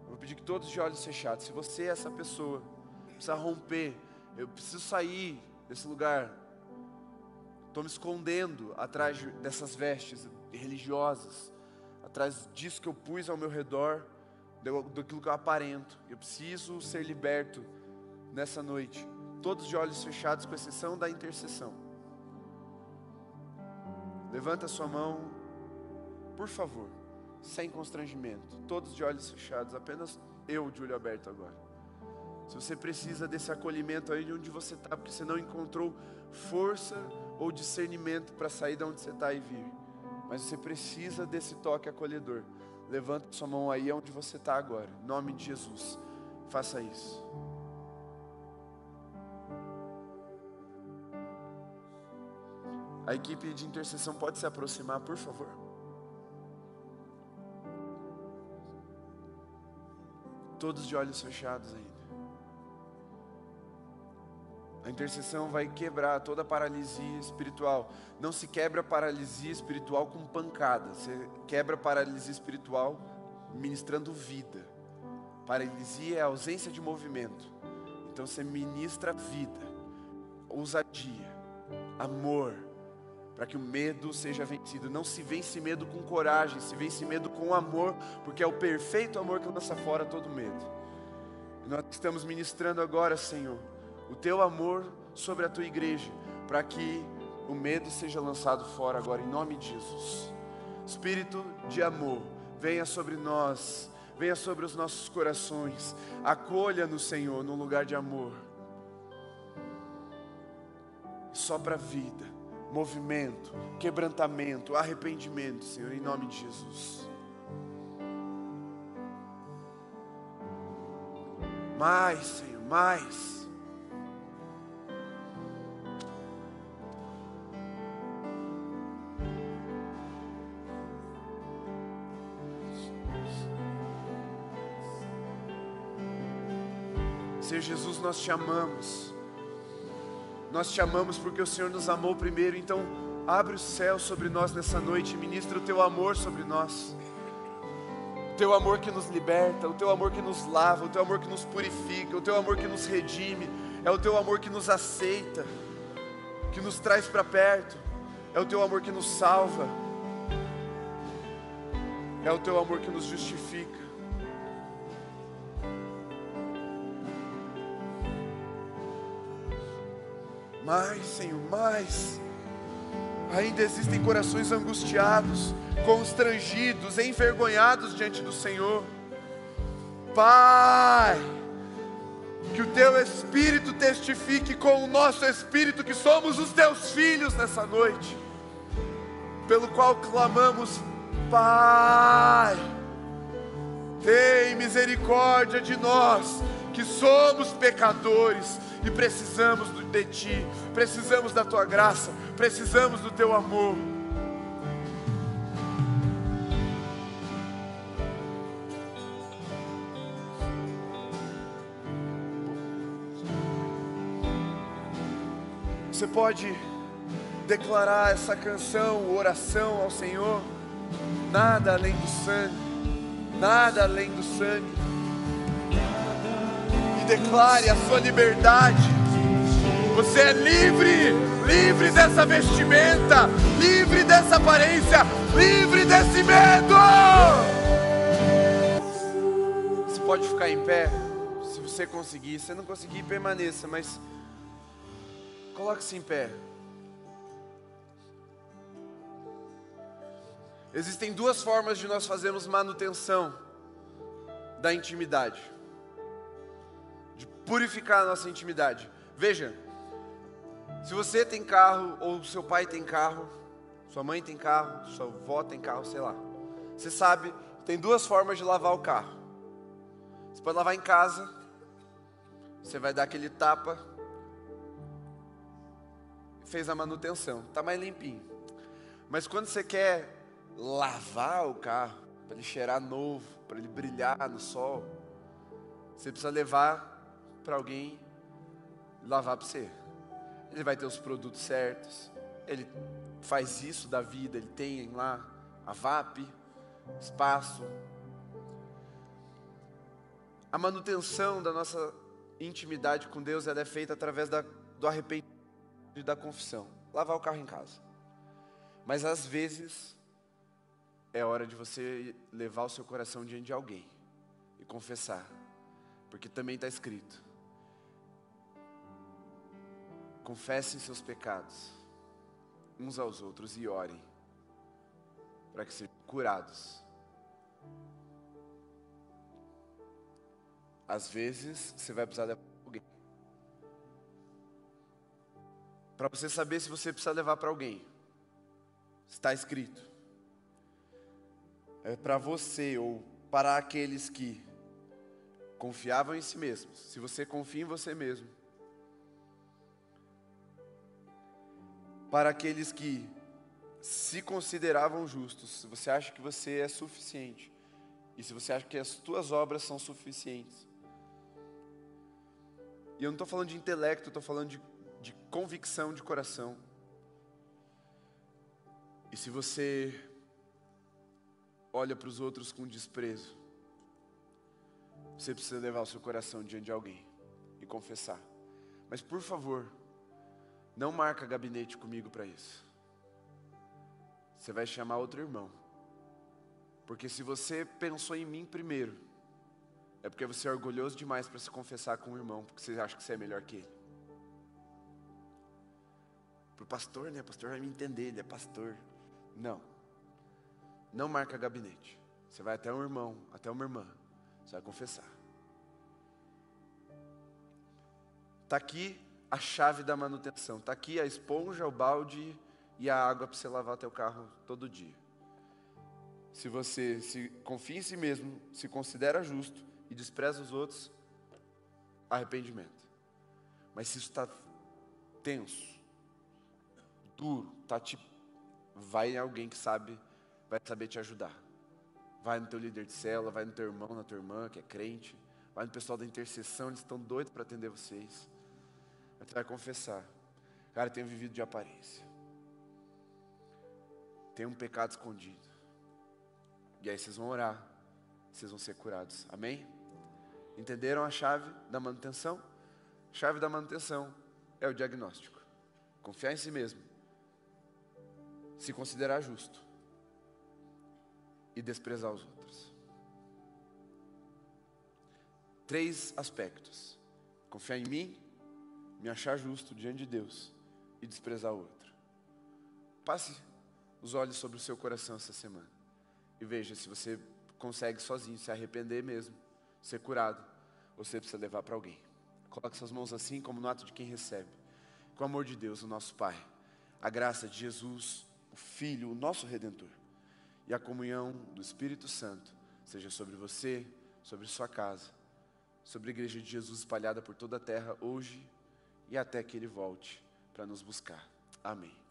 Eu vou pedir que todos de olhos fechados, se você é essa pessoa, precisa romper, eu preciso sair desse lugar. Estou me escondendo atrás dessas vestes religiosas, atrás disso que eu pus ao meu redor, daquilo que eu aparento. Eu preciso ser liberto nessa noite. Todos de olhos fechados, com exceção da intercessão. Levanta a sua mão, por favor, sem constrangimento. Todos de olhos fechados, apenas eu de olho aberto agora. Se você precisa desse acolhimento aí de onde você está, porque você não encontrou força ou discernimento para sair de onde você está e vir, mas você precisa desse toque acolhedor, levanta sua mão aí onde você está agora, em nome de Jesus, faça isso. A equipe de intercessão pode se aproximar, por favor. Todos de olhos fechados ainda. A intercessão vai quebrar toda a paralisia espiritual. Não se quebra a paralisia espiritual com pancada. Você quebra a paralisia espiritual ministrando vida. Paralisia é a ausência de movimento. Então você ministra vida, ousadia, amor, para que o medo seja vencido. Não se vence medo com coragem, se vence medo com amor, porque é o perfeito amor que lança fora todo medo. E nós estamos ministrando agora, Senhor, o Teu amor sobre a Tua igreja, para que o medo seja lançado fora agora, em nome de Jesus. Espírito de amor, venha sobre nós, venha sobre os nossos corações, acolha-nos, Senhor, num lugar de amor. Sopra a vida, movimento, quebrantamento, arrependimento, Senhor, em nome de Jesus. Mais, Senhor, mais. Senhor Jesus, nós te amamos. Nós te amamos porque o Senhor nos amou primeiro, então Abre o céu sobre nós nessa noite e ministra o Teu amor sobre nós. O Teu amor que nos liberta, o Teu amor que nos lava, o Teu amor que nos purifica, o Teu amor que nos redime, é o Teu amor que nos aceita, que nos traz para perto, é o Teu amor que nos salva, é o Teu amor que nos justifica. Mais, Senhor, mais. Ainda existem corações angustiados, constrangidos, envergonhados diante do Senhor. Pai, que o Teu Espírito testifique com o nosso Espírito que somos os Teus filhos nessa noite, pelo qual clamamos: Pai, tem misericórdia de nós, que somos pecadores e precisamos de Ti, precisamos da Tua graça, precisamos do Teu amor. Você pode declarar essa canção, oração ao Senhor: nada além do sangue, nada além do sangue. E declare a sua liberdade. Você é livre, livre dessa vestimenta, livre dessa aparência, livre desse medo. Você pode ficar em pé, se você conseguir. Se não conseguir, permaneça, mas coloque-se em pé. Existem duas formas de nós fazermos manutenção da intimidade, de purificar a nossa intimidade. Veja, se você tem carro, ou seu pai tem carro, sua mãe tem carro, sua avó tem carro, sei lá. Você sabe, tem duas formas de lavar o carro. Você pode lavar em casa, você vai dar aquele tapa, fez a manutenção, está mais limpinho. Mas quando você quer lavar o carro, para ele cheirar novo, para ele brilhar no sol, você precisa levar para alguém lavar para você. Ele vai ter os produtos certos, ele faz isso da vida, ele tem lá a VAP, espaço. A manutenção da nossa intimidade com Deus, ela é feita através do arrependimento e da confissão. Lavar o carro em casa. Mas às vezes é hora de você levar o seu coração diante de alguém e confessar, porque também está escrito: confessem seus pecados uns aos outros e orem para que sejam curados. Às vezes você vai precisar levar para alguém. Para você saber se você precisa levar para alguém, está escrito: é para você ou para aqueles que confiavam em si mesmos. Se você confia em você mesmo, para aqueles que se consideravam justos, se você acha que você é suficiente, e se você acha que as tuas obras são suficientes. E eu não estou falando de intelecto, eu estou falando de convicção de coração. E se você olha para os outros com desprezo, você precisa levar o seu coração diante de alguém e confessar. Mas por favor, não marca gabinete comigo para isso. Você vai chamar outro irmão. Porque se você pensou em mim primeiro, é porque você é orgulhoso demais para se confessar com um irmão, porque você acha que você é melhor que ele. Para o pastor, né? O pastor vai me entender, ele é pastor. Não. Não marca gabinete. Você vai até um irmão, até uma irmã. Você vai confessar. Está aqui a chave da manutenção. Está aqui a esponja, o balde e a água para você lavar teu carro todo dia. Se você se confia em si mesmo, se considera justo e despreza os outros, arrependimento. Mas se isso está tenso, duro, vai em alguém que vai saber te ajudar. Vai no teu líder de célula, vai no teu irmão, na tua irmã que é crente, vai no pessoal da intercessão, eles estão doidos para atender vocês. Você vai confessar: cara, eu tenho vivido de aparência. tem um pecado escondido. E aí vocês vão orar, vocês vão ser curados. Amém? Entenderam a chave da manutenção? A chave da manutenção é o diagnóstico. Confiar em si mesmo, se considerar justo e desprezar os outros. 3 aspectos: confiar em mim, me achar justo diante de Deus e desprezar o outro. Passe os olhos sobre o seu coração essa semana e veja se você consegue sozinho se arrepender mesmo, ser curado, ou você precisa levar para alguém. Coloque suas mãos assim, como no ato de quem recebe. Com o amor de Deus, o nosso Pai, a graça de Jesus, o Filho, o nosso Redentor, e a comunhão do Espírito Santo seja sobre você, sobre sua casa, sobre a igreja de Jesus espalhada por toda a terra hoje e até que Ele volte para nos buscar. Amém.